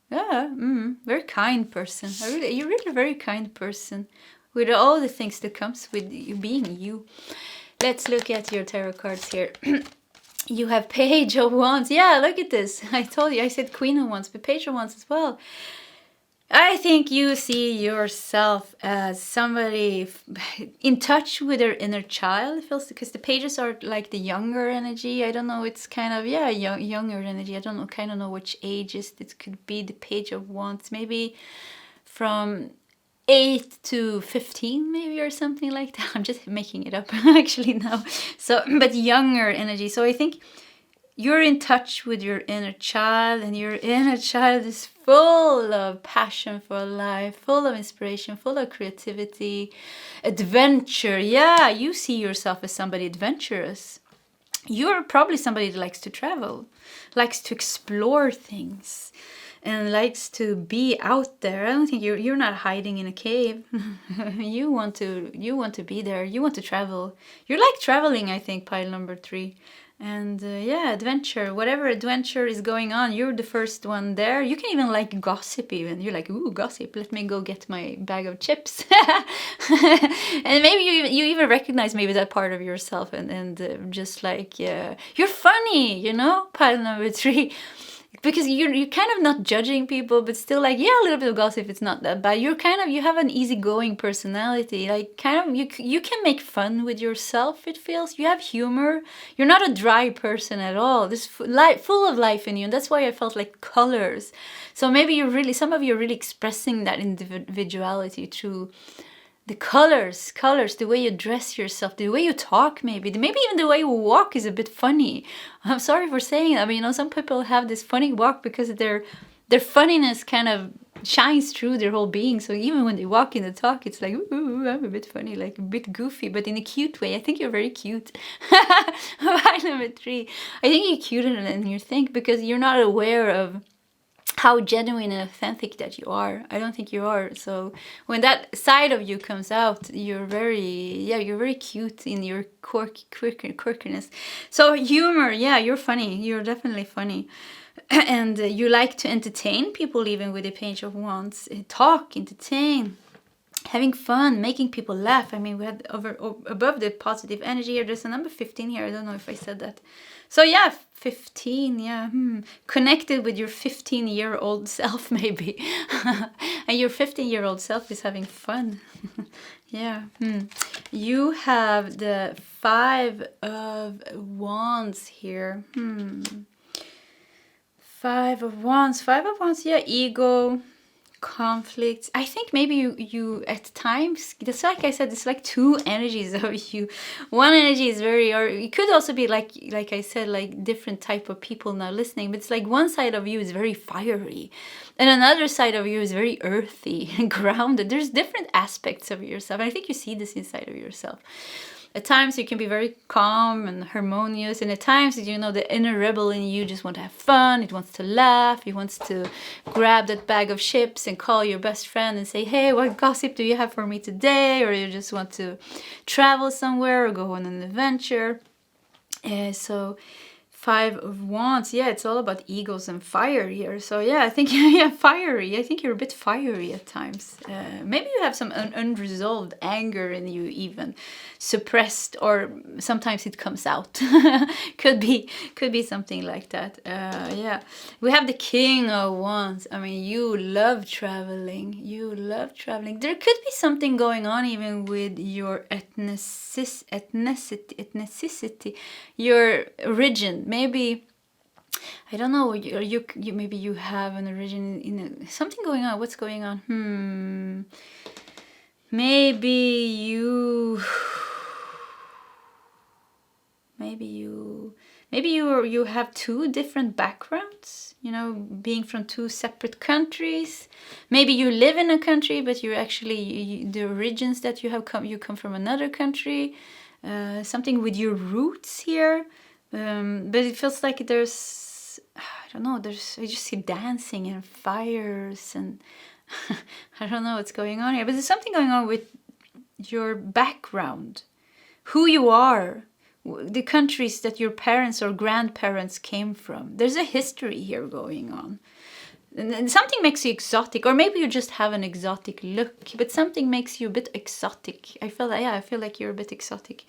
very kind person. You're really a very kind person, with all the things that comes with you being you. Let's look at your tarot cards here. You have Page of Wands. Yeah, look at this. I told you, I said Queen of Wands, but Page of Wands as well. I think you see yourself as somebody in touch with their inner child. It feels, because the pages are like the younger energy. I don't know. It's kind of, yeah, younger energy. I don't know. Kind of know which ages it could be. The Page of Wands, maybe from 8 to 15, maybe, or something like that. I'm just making it up actually now. So, but younger energy. So I think you're in touch with your inner child, and your inner child is full of passion for life, full of inspiration, full of creativity, adventure. Yeah, you see yourself as somebody adventurous. You're probably somebody that likes to travel, likes to explore things, and likes to be out there. I don't think you're not hiding in a cave. You want to be there. You want to travel. You like traveling, I think, pile number 3. And yeah, adventure, whatever adventure is going on, you're the first one there. You can even like gossip even. You're like, ooh, gossip, let me go get my bag of chips. And maybe you even recognize maybe that part of yourself, and just like, yeah, you're funny, you know, pile number 3. Because you're kind of not judging people, but still like, yeah, a little bit of gossip, it's not that bad. You have an easygoing personality. Like, kind of, you can make fun with yourself, it feels. You have humor. You're not a dry person at all. There's full of life in you. And that's why I felt like colors. So maybe some of you are really expressing that individuality through The colors, the way you dress yourself, the way you talk, maybe even the way you walk is a bit funny. I'm sorry for saying that, but you know, some people have this funny walk because their funniness kind of shines through their whole being. So even when they walk in the talk, it's like, ooh, I'm a bit funny, like a bit goofy, but in a cute way. I think you're very cute. Why number 3? I think you're cuter than you think because you're not aware of how genuine and authentic that you are. I don't think you are. So when that side of you comes out, you're very cute in your quirkiness. So humor, yeah, you're funny. You're definitely funny. And you like to entertain people even with a Page of Wands. Talk, entertain, having fun, making people laugh. I mean, we had above the positive energy here. There's a number 15 here. I don't know if I said that. So yeah, 15, yeah. Connected with your 15-year-old self, maybe. And your 15-year-old self is having fun. Yeah. You have the 5 of Wands here. 5 of Wands, yeah, ego, conflicts. I think maybe you at times, just like I said, it's like 2 energies of you. One energy is very, or it could also be like I said, like different type of people now listening, but it's like one side of you is very fiery and another side of you is very earthy and grounded. There's different aspects of yourself, and I think you see this inside of yourself. At times you can be very calm and harmonious, and at times, you know, the inner rebel in you just want to have fun, it wants to laugh, it wants to grab that bag of chips and call your best friend and say, hey, what gossip do you have for me today? Or you just want to travel somewhere or go on an adventure. So 5 of Wands, yeah, it's all about egos and fire here. So yeah, I think, yeah, fiery. I think you're a bit fiery at times. Maybe you have some unresolved anger in you, even suppressed, or sometimes it comes out. could be something like that. Yeah, we have the King of Wands. I mean, you love traveling. There could be something going on even with your ethnicity, your origin. Maybe, I don't know, you maybe you have an origin in something going on. What's going on? Maybe you have 2 different backgrounds, you know, being from 2 separate countries. Maybe you live in a country, but you're actually, the origins that you come from another country. Something with your roots here. But it feels like there's, I don't know, I just see dancing and fires and I don't know what's going on here. But there's something going on with your background, who you are, the countries that your parents or grandparents came from. There's a history here going on. And something makes you exotic, or maybe you just have an exotic look, but something makes you a bit exotic. I feel like you're a bit exotic.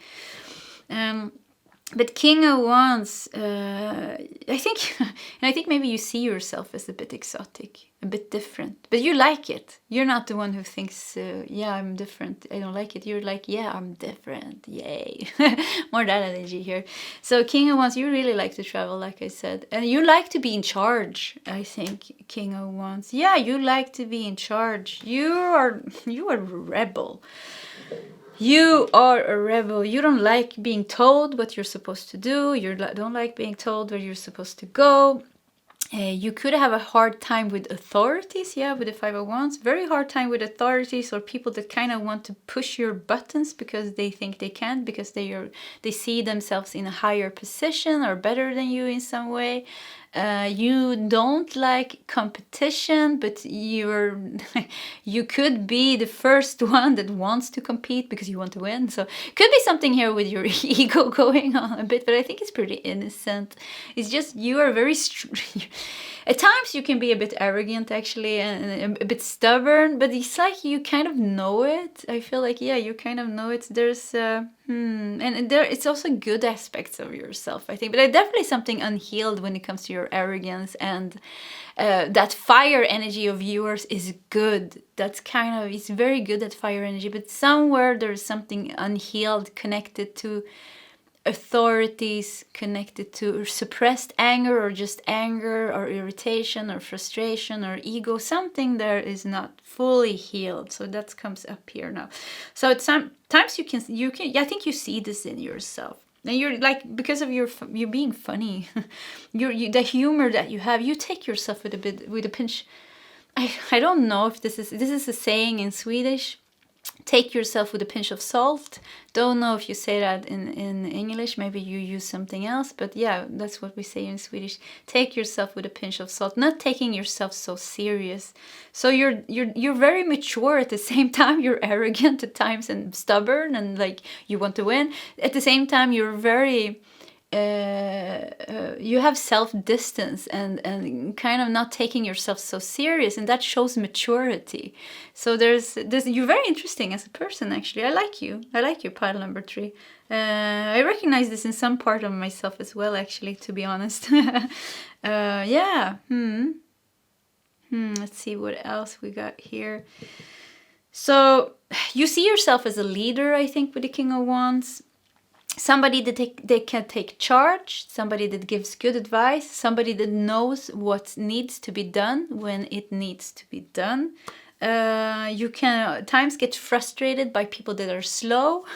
But King of Wands, I think maybe you see yourself as a bit exotic, a bit different, but you like it. You're not the one who thinks, yeah, I'm different, I don't like it. You're like, yeah, I'm different, yay. More that energy here. So King of Wands, you really like to travel, like I said, and you like to be in charge. I think King of Wands, yeah, you like to be in charge. You are a rebel. You are a rebel. You don't like being told what you're supposed to do. You don't like being told where you're supposed to go. You could have a hard time with authorities, yeah, with the 5 of Wands. Very hard time with authorities or people that kind of want to push your buttons because they think they can, because they see themselves in a higher position or better than you in some way. You don't like competition, but you could be the first one that wants to compete because you want to win. So could be something here with your ego going on a bit, but I think it's pretty innocent. It's just you are very at times you can be a bit arrogant actually and a bit stubborn, but it's like you kind of know it. I feel like, yeah, you kind of know it. There's and there it's also good aspects of yourself, I think, but definitely something unhealed when it comes to your arrogance, and that fire energy of yours is good. That's kind of, it's very good, that fire energy, but somewhere there's something unhealed connected to authorities connected to suppressed anger, or just anger or irritation or frustration or ego, something there is not fully healed. So that comes up here now. So at sometimes you can I think you see this in yourself, and you're like, because of you being funny, the humor that you have, you take yourself with a pinch. I don't know if this is a saying in Swedish. Take yourself with a pinch of salt. Don't know if you say that in English. Maybe you use something else, but yeah, that's what we say in Swedish. Take yourself with a pinch of salt. Not taking yourself so serious. So you're very mature at the same time. You're arrogant at times and stubborn, and like you want to win. At the same time, you're very you have self-distance and kind of not taking yourself so serious, and that shows maturity. So there's you're very interesting as a person, actually. I like you pile number 3. I recognize this in some part of myself as well, actually, to be honest. Yeah. Let's see what else we got here. So you see yourself as a leader, I think, with the King of Wands. Somebody that they can take charge, somebody that gives good advice, somebody that knows what needs to be done when it needs to be done. You can at times get frustrated by people that are slow,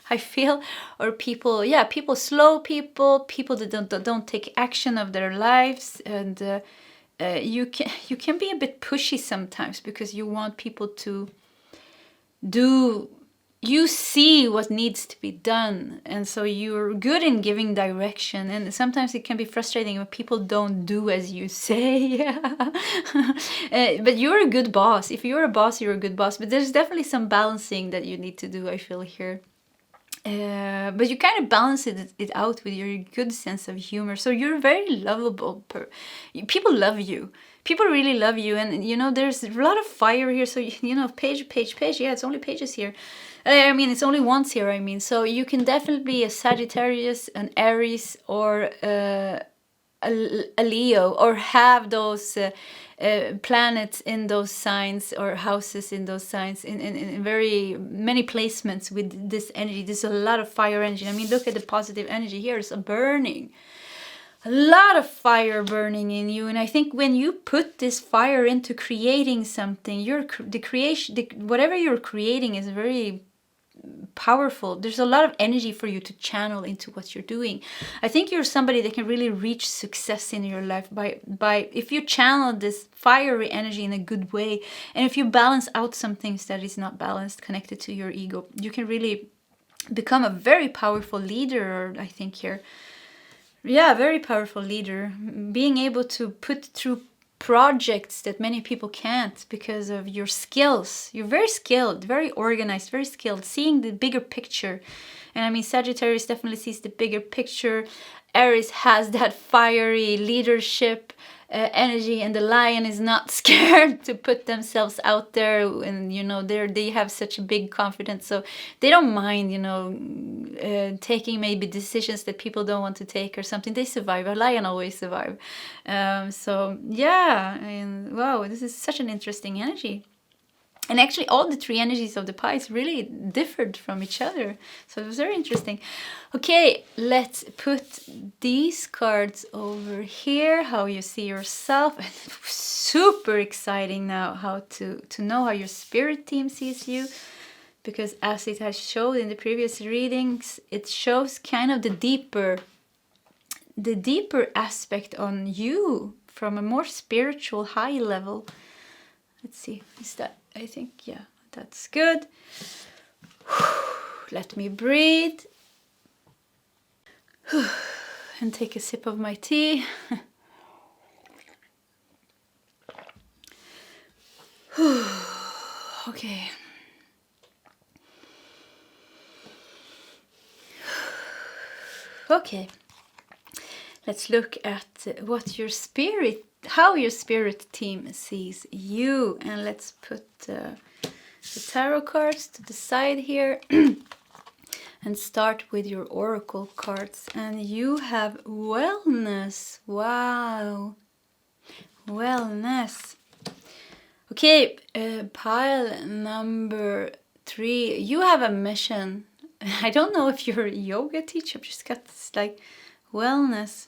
I feel, or people slow people that don't take action of their lives, and you can be a bit pushy sometimes because you want people to do. You see what needs to be done, and so you're good in giving direction, and sometimes it can be frustrating when people don't do as you say. But you're a good boss. If you're a boss, you're a good boss, but there's definitely some balancing that you need to do, I feel, here. But you kind of balance it out with your good sense of humor, so you're very lovable. People love you. People really love you, and you know, there's a lot of fire here, so you know, page, yeah, it's only pages here. I mean, it's only once here, I mean, so you can definitely be a Sagittarius, an Aries, or a Leo, or have those planets in those signs, or houses in those signs, in very many placements with this energy. There's a lot of fire energy. I mean, look at the positive energy here. It's a burning. A lot of fire burning in you, and I think when you put this fire into creating something, whatever you're creating is very powerful. There's a lot of energy for you to channel into what you're doing. I think you're somebody that can really reach success in your life by if you channel this fiery energy in a good way, and if you balance out some things that is not balanced, connected to your ego, you can really become a very powerful leader, I think here. Yeah, very powerful leader. Being able to put through projects that many people can't because of your skills. You're very skilled, very organized, very skilled, seeing the bigger picture. And I mean, Sagittarius definitely sees the bigger picture. Aries has that fiery leadership energy, and the lion is not scared to put themselves out there, and you know, they have such a big confidence, so they don't mind, you know, taking maybe decisions that people don't want to take or something. They survive. A lion always survive. So yeah, I mean, wow, this is such an interesting energy. And actually, all the 3 energies of the pies really differed from each other. So it was very interesting. Okay, let's put these cards over here, how you see yourself. Super exciting now how to know how your spirit team sees you. Because as it has showed in the previous readings, it shows kind of the deeper aspect on you from a more spiritual high level. Let's see, is that, I think, yeah, that's good. Let me breathe. And take a sip of my tea. Okay. Okay. Let's look at how your spirit team sees you. And let's put the tarot cards to the side here. And start with your oracle cards. And you have wellness. Wow. Wellness. Okay, pile number 3. You have a mission. I don't know if you're a yoga teacher. I've just got this like wellness.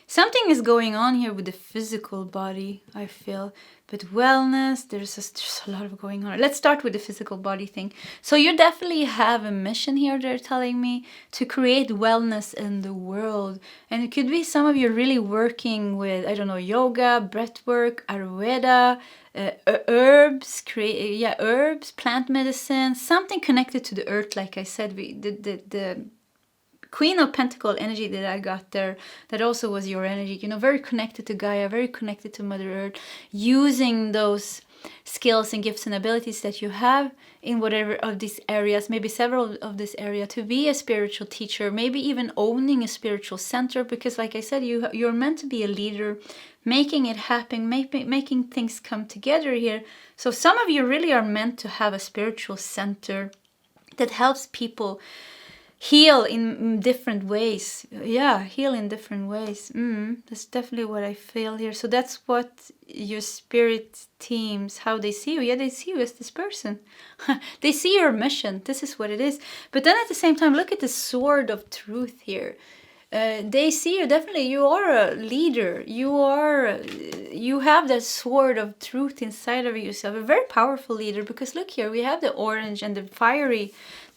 Something is going on here with the physical body, I feel. But wellness, there's a lot of going on. Let's start with the physical body thing. So you definitely have a mission here, they're telling me, to create wellness in the world. And it could be some of you really working with, I don't know, yoga, breathwork, Ayurveda, herbs, herbs, plant medicine, something connected to the earth, like I said. The Queen of Pentacle energy that I got there, that also was your energy, very connected to Gaia, very connected to Mother Earth, using those skills and gifts and abilities that you have in whatever of these areas, maybe several of this area, to be a spiritual teacher, maybe even owning a spiritual center, because like I said, you're meant to be a leader, making it happen, making things come together here. So some of you really are meant to have a spiritual center that helps people heal in different ways. Yeah, heal in different ways. That's definitely what I feel here. So that's what your spirit teams, how they see you. Yeah, they see you as this person. They see your mission. This is what it is. But then at the same time, look at the sword of truth here. They see you, definitely, you are a leader. You have that sword of truth inside of yourself, a very powerful leader, because look here, we have the orange and the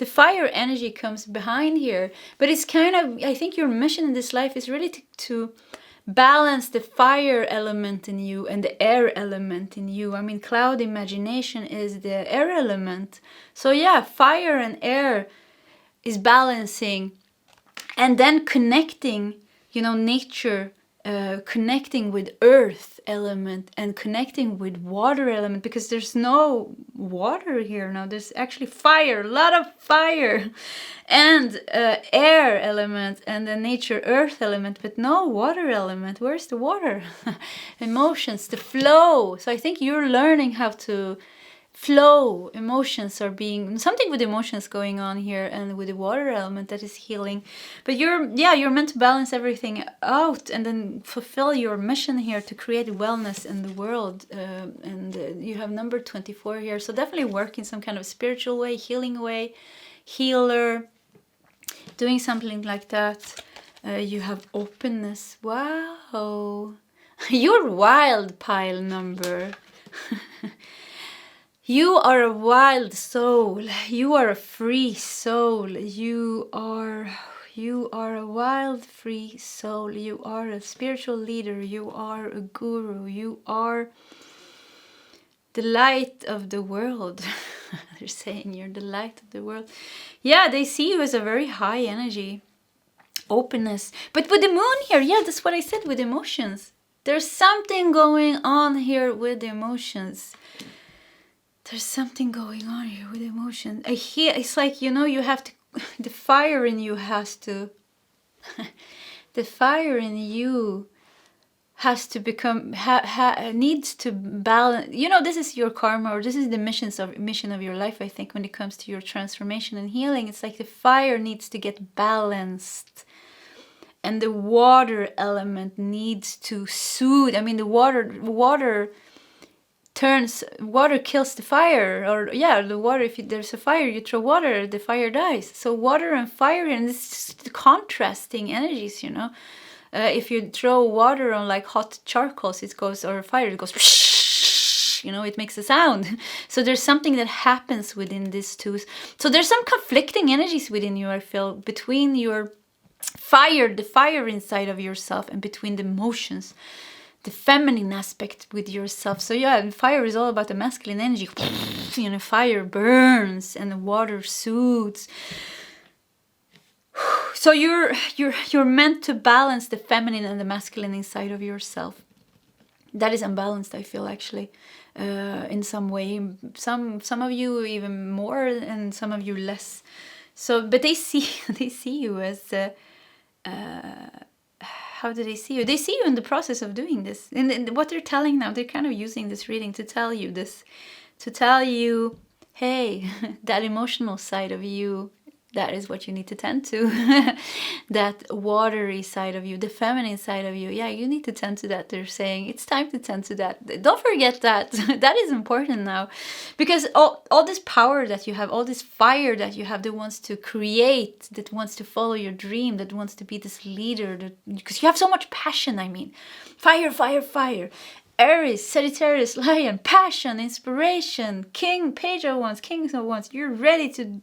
fire energy comes behind here. But it's kind of, I think your mission in this life is really to balance the fire element in you and the air element in you. I mean, cloud imagination is the air element. So yeah, fire and air is balancing. And then connecting, nature, connecting with earth element and connecting with water element, because there's no water here now. There's actually fire, a lot of fire, and air element, and the nature earth element, but no water element. Where's the water? Emotions, the flow. So I think you're learning how to flow. Emotions are being something with emotions going on here, and with the water element that is healing. But you're meant to balance everything out and then fulfill your mission here to create wellness in the world. And you have number 24 here, so definitely work in some kind of spiritual way, healing way, healer, doing something like that. You have openness. Wow. You're wild pile number. You are a wild soul. You are a free soul. You are a wild, free soul. You are a spiritual leader. You are a guru. You are the light of the world. They're saying you're the light of the world. Yeah, they see you as a very high energy. Openness. But with the moon here, yeah, that's what I said with emotions. There's something going on here with the emotions. There's something going on here with emotion. I hear, it's like, you have to, the fire in you has to, the fire in you has to become, needs to balance. This is your karma, or this is the mission of your life, I think, when it comes to your transformation and healing. It's like the fire needs to get balanced. And the water element needs to soothe. I mean, the water kills the fire, or the water, if there's a fire, you throw water, the fire dies. So water and fire, and this is the contrasting energies. If you throw water on like hot charcoals, it goes, or fire, it goes whoosh, it makes a sound. So there's something that happens within these two. So there's some conflicting energies within you, I feel, between your fire, the fire inside of yourself, and between the emotions, the feminine aspect with yourself. So yeah, fire is all about the masculine energy. Fire burns and the water soothes. So you're meant to balance the feminine and the masculine inside of yourself. That is unbalanced, I feel, actually, in some way. Some of you even more, and some of you less. So, but they see you as how do they see you? They see you in the process of doing this. And what they're telling now, they're kind of using this reading to tell you this. To tell you, hey, that emotional side of you that is what you need to tend to. That watery side of you, the feminine side of you. Yeah, you need to tend to that. They're saying it's time to tend to that. Don't forget that. That is important now. Because all this power that you have, all this fire that you have that wants to create, that wants to follow your dream, that wants to be this leader, because you have so much passion, I mean. Fire, fire, fire. Aries, Sagittarius, Lion, passion, inspiration, King, Page of Wands, Kings of Wands. You're ready to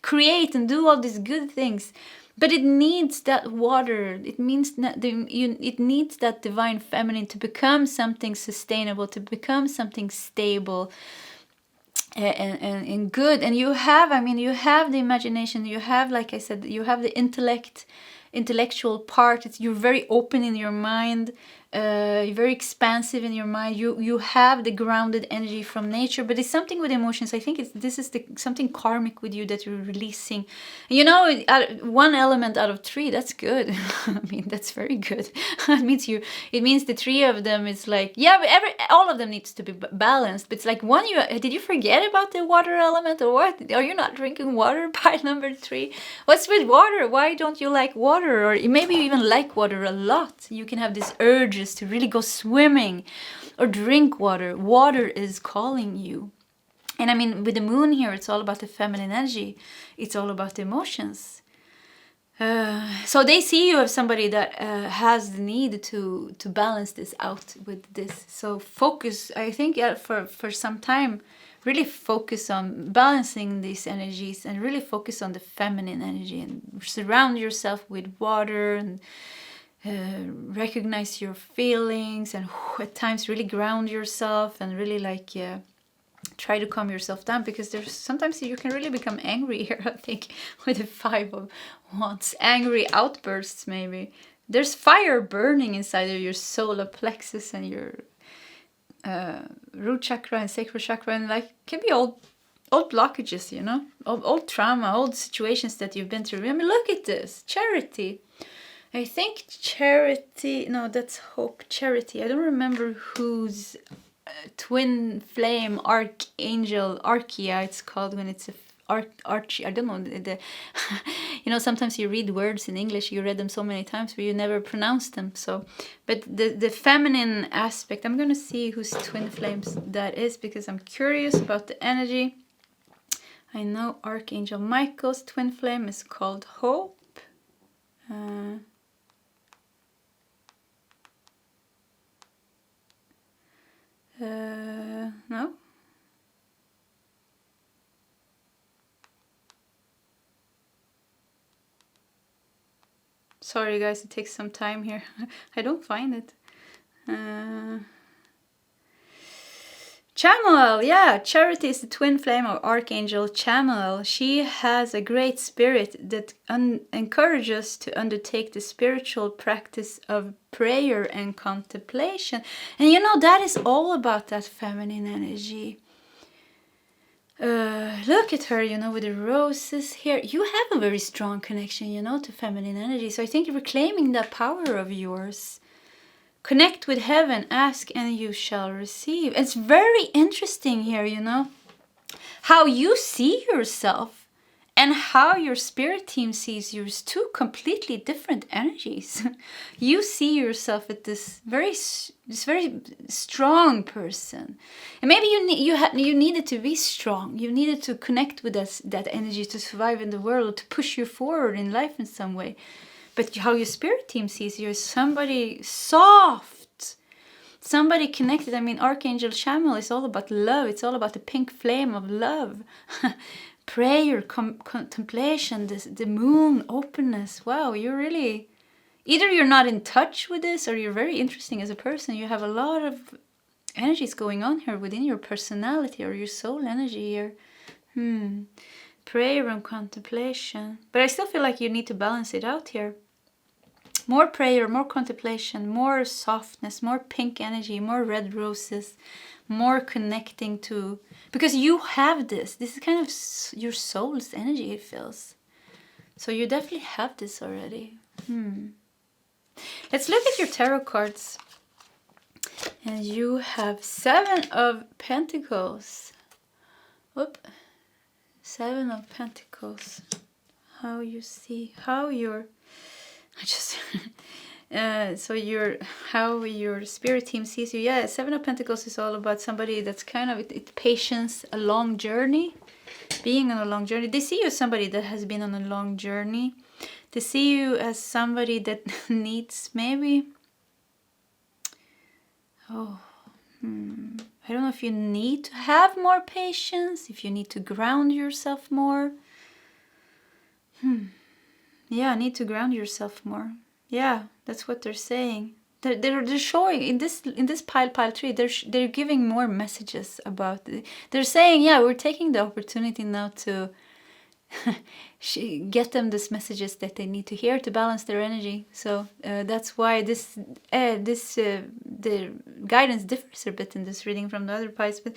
create and do all these good things, but it needs that water. It needs that divine feminine to become something sustainable, to become something stable and good. And you have, I mean, you have the imagination, you have, like I said, you have the intellectual part. You're very open in your mind. You're very expansive in your mind. You have the grounded energy from nature, but it's something with emotions. I think this is something karmic with you that you're releasing. You know, one element out of three. That's good. I mean, that's very good. It means the three of them is like, yeah, but all of them needs to be balanced. But it's like one. Did you forget about the water element, or what? Are you not drinking water? Pile number 3. What's with water? Why don't you like water, or maybe you even like water a lot? You can have these urges to really go swimming or drink water. Water is calling you. And I mean, with the moon here, it's all about the feminine energy. It's all about the emotions. So they see you as somebody that has the need to balance this out with this. So focus, I think, for some time, really focus on balancing these energies and really focus on the feminine energy and surround yourself with water and recognize your feelings and at times really ground yourself and really try to calm yourself down, because there's sometimes you can really become angry here, I think, with the 5 of Wands. Angry outbursts, maybe. There's fire burning inside of your solar plexus and your root chakra and sacral chakra, and can be old blockages, you know, old trauma, old situations that you've been through. I mean, look at this. Charity. I think Charity, no, that's Hope. Charity. I don't remember whose twin flame archangel, Archia it's called when it's Archie. I don't know. You know, sometimes you read words in English, you read them so many times, but you never pronounce them. So, but the feminine aspect, I'm going to see whose twin flames that is, because I'm curious about the energy. I know Archangel Michael's twin flame is called Hope. No. Sorry guys, it takes some time here. I don't find it. Chamuel, yeah, Charity is the twin flame of Archangel Chamuel. She has a great spirit that encourages us to undertake the spiritual practice of prayer and contemplation. And you know, that is all about that feminine energy. Look at her, you know, with the roses here. You have a very strong connection, you know, to feminine energy. So I think you're reclaiming that power of yours. Connect with heaven, ask and you shall receive. It's very interesting here, you know, how you see yourself and how your spirit team sees you is 2 completely different energies. You see yourself as this very strong person, and maybe you needed to be strong. You needed to connect with that energy to survive in the world, to push you forward in life in some way. But how your spirit team sees you is somebody soft, somebody connected. I mean, Archangel Chamuel is all about love. It's all about the pink flame of love. Prayer, contemplation, the moon, openness. Wow, you're really... Either you're not in touch with this, or you're very interesting as a person. You have a lot of energies going on here within your personality or your soul energy here. Prayer and contemplation. But I still feel like you need to balance it out here. More prayer, more contemplation, more softness, more pink energy, more red roses, more connecting to... Because you have this. This is kind of your soul's energy, it feels. So you definitely have this already. Let's look at your tarot cards. And you have 7 of Pentacles. Whoop. 7 of Pentacles. how you see, how you're, I just, so how your spirit team sees you. Yeah, Seven of Pentacles is all about somebody that's kind of, it's patience, a long journey, being on a long journey. They see you as somebody that has been on a long journey. They see you as somebody that needs maybe, I don't know if you need to have more patience, if you need to ground yourself more. Yeah, need to ground yourself more. Yeah, that's what they're saying. They're showing in this pile 3. They're giving more messages about it. They're saying, yeah, we're taking the opportunity now to get them these messages that they need to hear to balance their energy. So that's why the guidance differs a bit in this reading from the other piles. But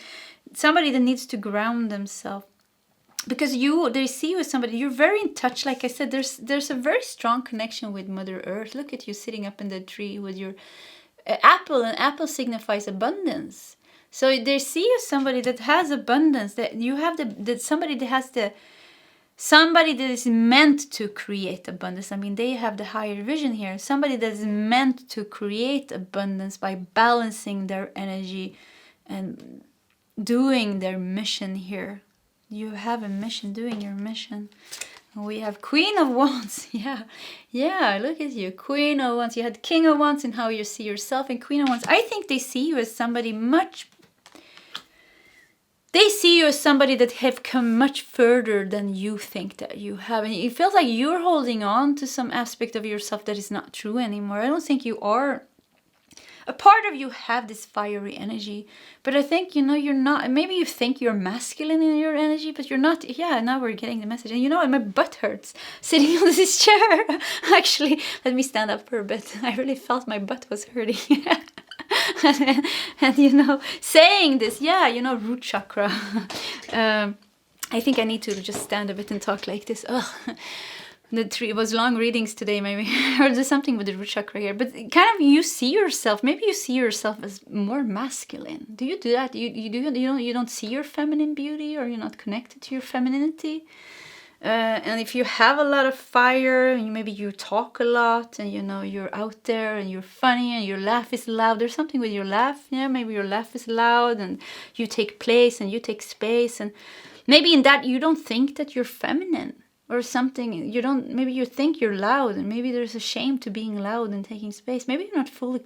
somebody that needs to ground themselves, because they see you as somebody, you're very in touch. Like I said, there's a very strong connection with Mother Earth. Look at you sitting up in the tree with your apple, and apple signifies abundance. So they see you as somebody that has abundance, that you have somebody that is meant to create abundance. I mean, they have the higher vision here. Somebody that is meant to create abundance by balancing their energy and doing their mission here. You have a mission, doing your mission. We have Queen of Wands. Yeah, look at you. Queen of Wands. You had King of Wands in how you see yourself, and Queen of Wands. I think they see you as somebody they see you as somebody that have come much further than you think that you have. And it feels like you're holding on to some aspect of yourself that is not true anymore. I don't think you are. A part of you have this fiery energy, but I think, you're not. Maybe you think you're masculine in your energy, but you're not. Yeah, now we're getting the message. And my butt hurts sitting on this chair. Actually, let me stand up for a bit. I really felt my butt was hurting. and saying this, root chakra. I think I need to just stand a bit and talk like this. Ugh. It was long readings today, maybe, or there's something with the root chakra here. But kind of, you see yourself. Maybe you see yourself as more masculine. Do you do that? You don't see your feminine beauty, or you're not connected to your femininity. And if you have a lot of fire, maybe you talk a lot, and you're out there, and you're funny, and your laugh is loud. There's something with your laugh. Yeah, maybe your laugh is loud, and you take place, and you take space, and maybe in that you don't think that you're feminine. Or something, maybe you think you're loud, and maybe there's a shame to being loud and taking space. Maybe you're not fully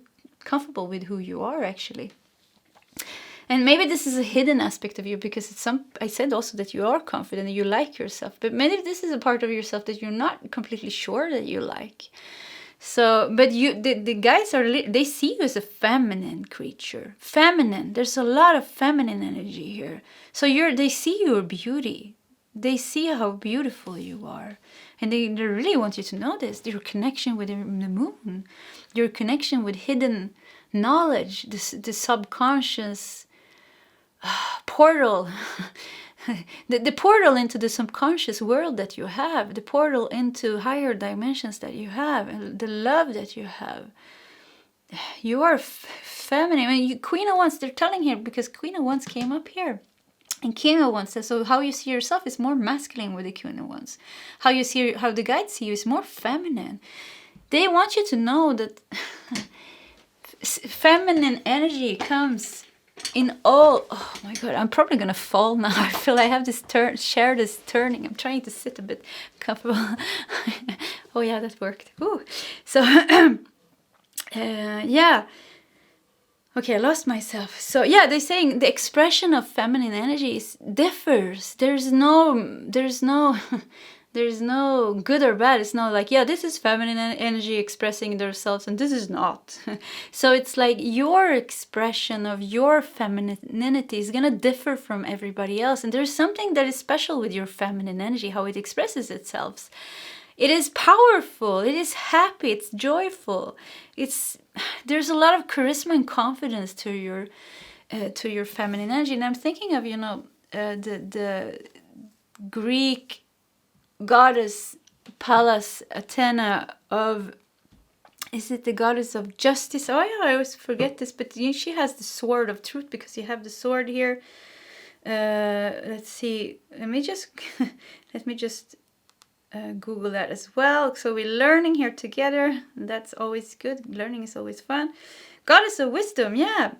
comfortable with who you are, actually. And maybe this is a hidden aspect of you, because I said also that you are confident and you like yourself. But maybe this is a part of yourself that you're not completely sure that you like. So, but the guys they see you as a feminine creature. Feminine. There's a lot of feminine energy here. So they see your beauty. They see how beautiful you are. And they really want you to know this. Your connection with the moon. Your connection with hidden knowledge. The subconscious portal. the portal into the subconscious world that you have. The portal into higher dimensions that you have. And the love that you have. You are feminine. I mean, Queen of Wands, they're telling here, because Queen of Wands came up here. And King of Wands says, so how you see yourself is more masculine with the Queen of Wands. How the guides see you is more feminine. They want you to know that feminine energy comes in all. Oh my God, I'm probably gonna fall now. I feel I have this turning. I'm trying to sit a bit comfortable. Oh yeah, that worked. Ooh. So yeah. Okay, I lost myself. So yeah, they're saying the expression of feminine energy differs. There's no good or bad. It's not like, yeah, this is feminine energy expressing themselves and this is not. So it's like your expression of your femininity is gonna differ from everybody else. And there's something that is special with your feminine energy, how it expresses itself. It is powerful, it is happy, it's joyful. There's a lot of charisma and confidence to your feminine energy. And I'm thinking of, the Greek goddess Pallas Athena is it the goddess of justice? Oh yeah, I always forget this, but she has the sword of truth, because you have the sword here. Let's see, let me just Google that as well. So we're learning here together. That's always good. Learning is always fun. Goddess of wisdom, yeah.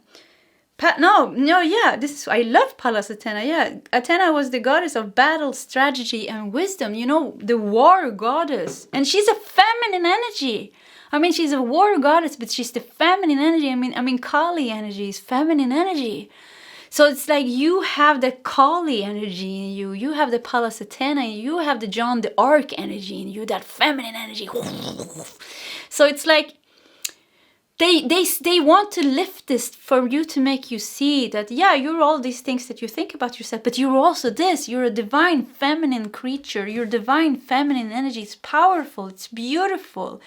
I love Pallas Athena, yeah. Athena was the goddess of battle, strategy, and wisdom. You know, the war goddess. And she's a feminine energy. I mean, she's a war goddess, but she's the feminine energy. I mean, Kali energy is feminine energy. So it's like you have the Kali energy in you. You have the Pallas Athena. You have the John the Arc energy in you. That feminine energy. So it's like they want to lift this for you to make you see that, yeah, you're all these things that you think about yourself, but you're also this. You're a divine feminine creature. Your divine feminine energy is powerful. It's beautiful.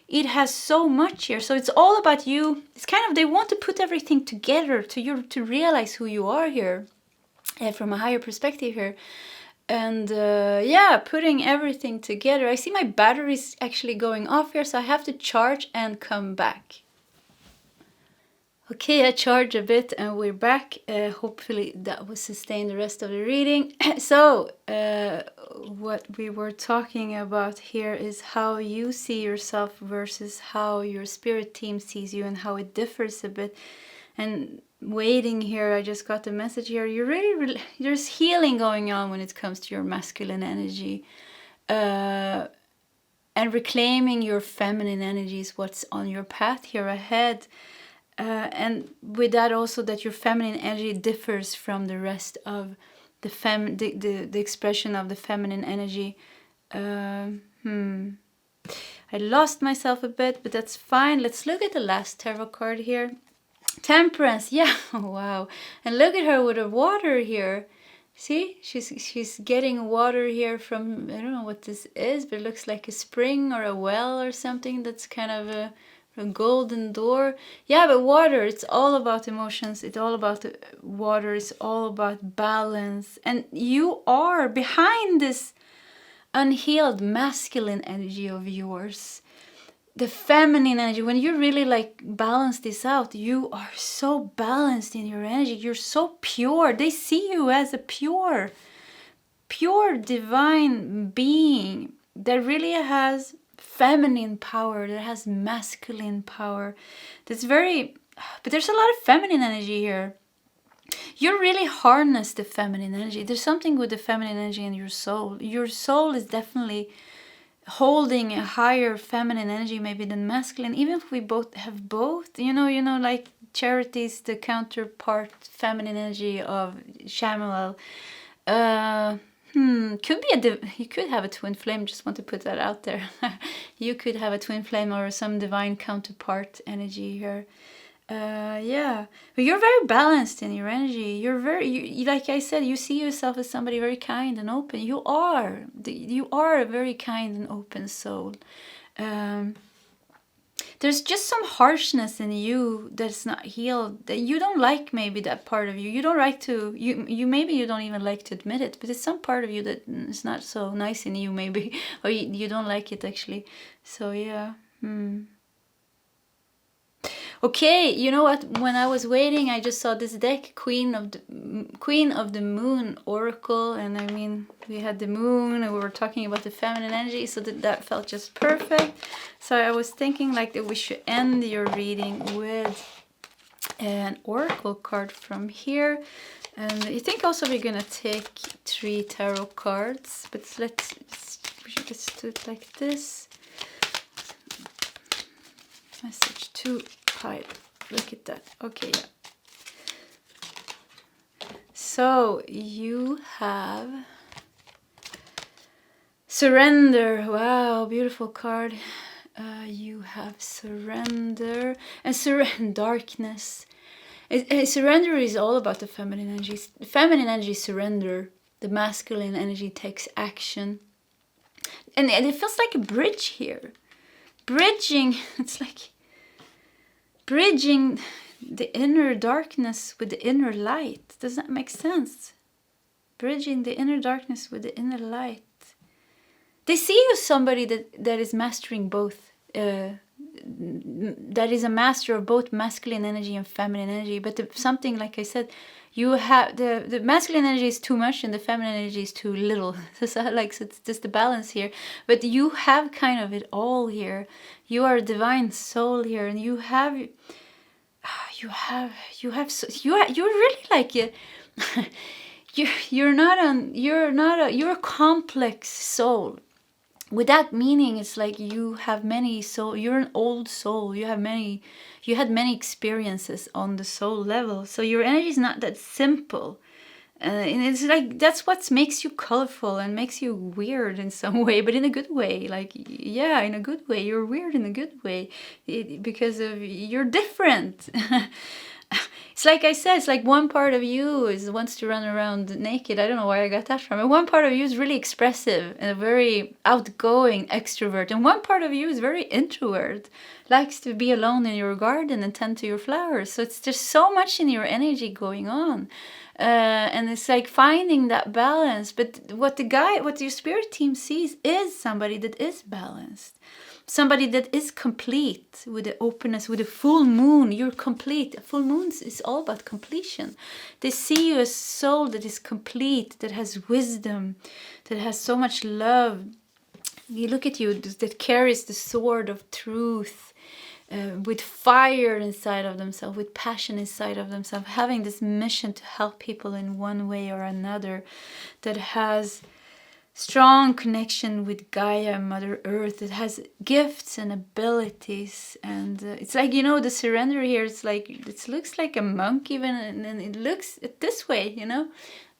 It has so much here. So it's all about you. It's kind of, they want to put everything together to realize who you are here, from a higher perspective here. And putting everything together. I see my battery's actually going off here, so I have to charge and come back. Okay, I charged a bit and we're back. Hopefully that will sustain the rest of the reading. So, what we were talking about here is how you see yourself versus how your spirit team sees you and how it differs a bit. And waiting here, I just got the message here. There's healing going on when it comes to your masculine energy. And reclaiming your feminine energy is what's on your path here ahead. And with that also, that your feminine energy differs from the rest of the expression of the feminine energy. I lost myself a bit, but that's fine. Let's look at the last tarot card here. Temperance, yeah, wow. And look at her with the water here. See, she's getting water here from, I don't know what this is, but it looks like a spring or a well or something. That's kind of a golden door. Yeah, but water, it's all about emotions. It's all about the water. It's all about balance. And you are behind this unhealed masculine energy of yours. The feminine energy, when you really like balance this out, you are so balanced in your energy. You're so pure. They see you as a pure divine being that really has feminine power, that has masculine power. But there's a lot of feminine energy here. You really harness the feminine energy. There's something with the feminine energy in your soul. Your soul is definitely holding a higher feminine energy maybe than masculine, even if we both have both. You know, like Charity's the counterpart feminine energy of Shamuel. Could be you could have a twin flame. Just want to put that out there. You could have a twin flame or some divine counterpart energy here. But you're very balanced in your energy. You, like I said, you see yourself as somebody very kind and open. You are a very kind and open soul. There's just some harshness in you that's not healed, that you don't like, maybe that part of you. You don't like to, maybe you don't even like to admit it, but it's some part of you that is not so nice in you, maybe, or you don't like it actually. So yeah. Okay, you know what? When I was waiting, I just saw this deck, Queen of the Moon Oracle, and I mean, we had the moon, and we were talking about the feminine energy, so that felt just perfect. So I was thinking like that we should end your reading with an oracle card from here, and I think also we're gonna take 3 tarot cards, but we should just do it like this. Message 2. Hi, look at that. Okay, yeah. So you have surrender. Wow, beautiful card. You have surrender and darkness. Surrender is all about the feminine energy. Feminine energy surrender. The masculine energy takes action. And it feels like a bridge here. Bridging. It's like bridging the inner darkness with the inner light. Does that make sense? Bridging the inner darkness with the inner light. They see you as somebody that is mastering both that is a master of both masculine energy and feminine energy. But something, like I said, you have the masculine energy is too much and the feminine energy is too little. So it's just the balance here. But you have kind of it all here. You are a divine soul here, and you're really like you're a complex soul. With that meaning, it's like you have many soul. You're an old soul. You had many experiences on the soul level. So your energy is not that simple. And it's like that's what makes you colorful and makes you weird in some way, but in a good way. Like, yeah, in a good way. You're weird in a good way because of you're different. It's like I said, it's like one part of you wants to run around naked. I don't know where I got that from. And one part of you is really expressive and a very outgoing extrovert. And one part of you is very introvert, likes to be alone in your garden and tend to your flowers. So it's just so much in your energy going on. And it's like finding that balance. But what your spirit team sees is somebody that is balanced. Somebody that is complete with the openness, with the full moon. You're complete. Full moons is all about completion. They see you as soul that is complete, that has wisdom, that has so much love. You look at you that carries the sword of truth, with fire inside of themselves, with passion inside of themselves, having this mission to help people in one way or another, that has strong connection with Gaia, Mother Earth. It has gifts and abilities, and it's like, the surrender here. It's like it looks like a monk even, and it looks this way.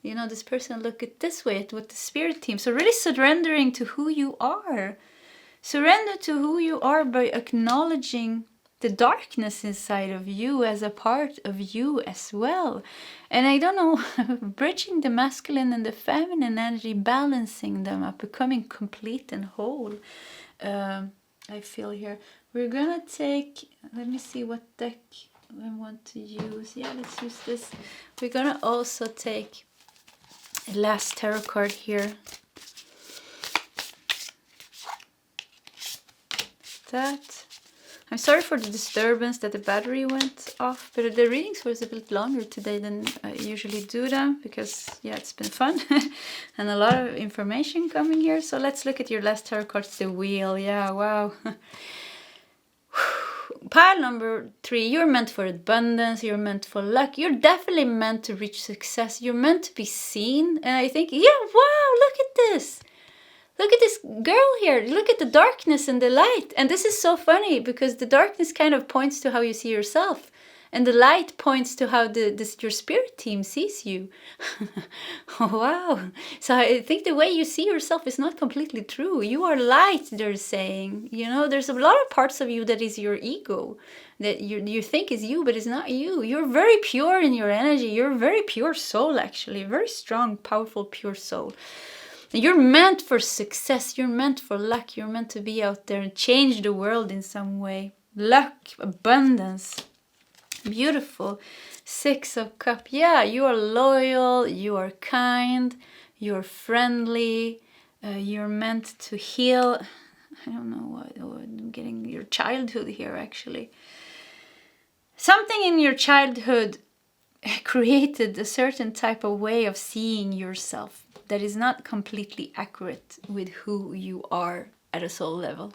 This person look at this way with the spirit team. So really surrendering to who you are. Surrender to who you are by acknowledging the darkness inside of you as a part of you as well. And I don't know, bridging the masculine and the feminine energy, balancing them up, becoming complete and whole. I feel here. We're gonna take, let me see what deck I want to use. Yeah, let's use this. We're gonna also take a last tarot card here. That. I'm sorry for the disturbance that the battery went off, but the readings was a bit longer today than I usually do them because, yeah, it's been fun and a lot of information coming here. So let's look at your last tarot cards, the wheel. Yeah, wow. Pile number 3, you're meant for abundance, you're meant for luck, you're definitely meant to reach success, you're meant to be seen. And I think, yeah, wow, look at this. Look at this girl here. Look at the darkness and the light. And this is so funny because the darkness kind of points to how you see yourself. And the light points to how your spirit team sees you. Wow. So I think the way you see yourself is not completely true. You are light, they're saying. There's a lot of parts of you that is your ego. That you think is you, but it's not you. You're very pure in your energy. You're a very pure soul, actually. Very strong, powerful, pure soul. You're meant for success, you're meant for luck, you're meant to be out there and change the world in some way. Luck, abundance, beautiful. 6 of Cups. Yeah, you are loyal, you are kind, you're friendly, you're meant to heal. I don't know what I'm getting your childhood here, actually. Something in your childhood created a certain type of way of seeing yourself that is not completely accurate with who you are at a soul level.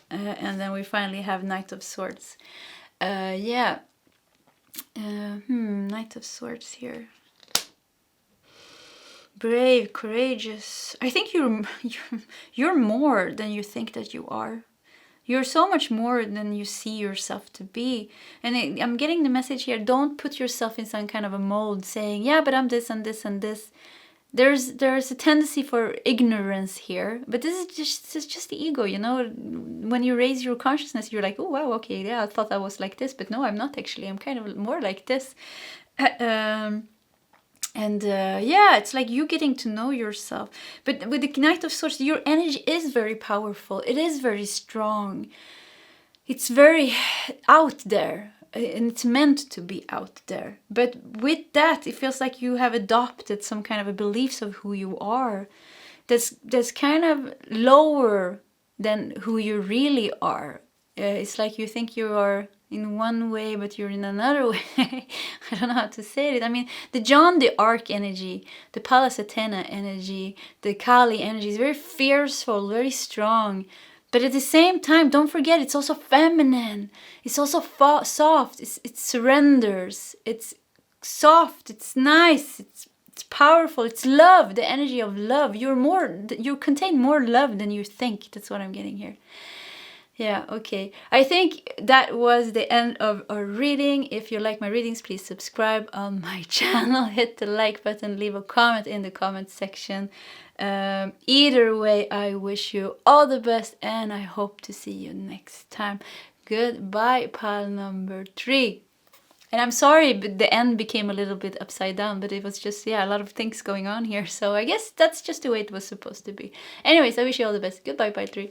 And then we finally have Knight of Swords. Knight of Swords here. Brave, courageous. I think you're more than you think that you are. You're so much more than you see yourself to be. And I'm getting the message here, don't put yourself in some kind of a mold saying, yeah, but I'm this and this and this. There's a tendency for ignorance here, but this is just the ego, When you raise your consciousness, you're like, oh wow, okay, yeah, I thought I was like this, but no, I'm not actually. I'm kind of more like this. It's like you getting to know yourself. But with the Knight of Swords, your energy is very powerful. It is very strong. It's very out there. And it's meant to be out there. But with that, it feels like you have adopted some kind of a beliefs of who you are. That's kind of lower than who you really are. It's like you think you are in one way, but you're in another way. I don't know how to say it. I mean, the John the Arc energy, the Pallas Athena energy, the Kali energy is very fierceful, very strong. But at the same time, don't forget, it's also feminine. It's also soft. It surrenders. It's soft. It's nice. It's powerful. It's love, the energy of love. You contain more love than you think. That's what I'm getting here. Yeah, okay. I think that was the end of our reading. If you like my readings, please subscribe on my channel. Hit the like button, leave a comment in the comment section. Either way, I wish you all the best and I hope to see you next time. Goodbye, pile number 3. And I'm sorry, but the end became a little bit upside down, but it was just, yeah, a lot of things going on here. So I guess that's just the way it was supposed to be. Anyways, I wish you all the best. Goodbye, pile 3.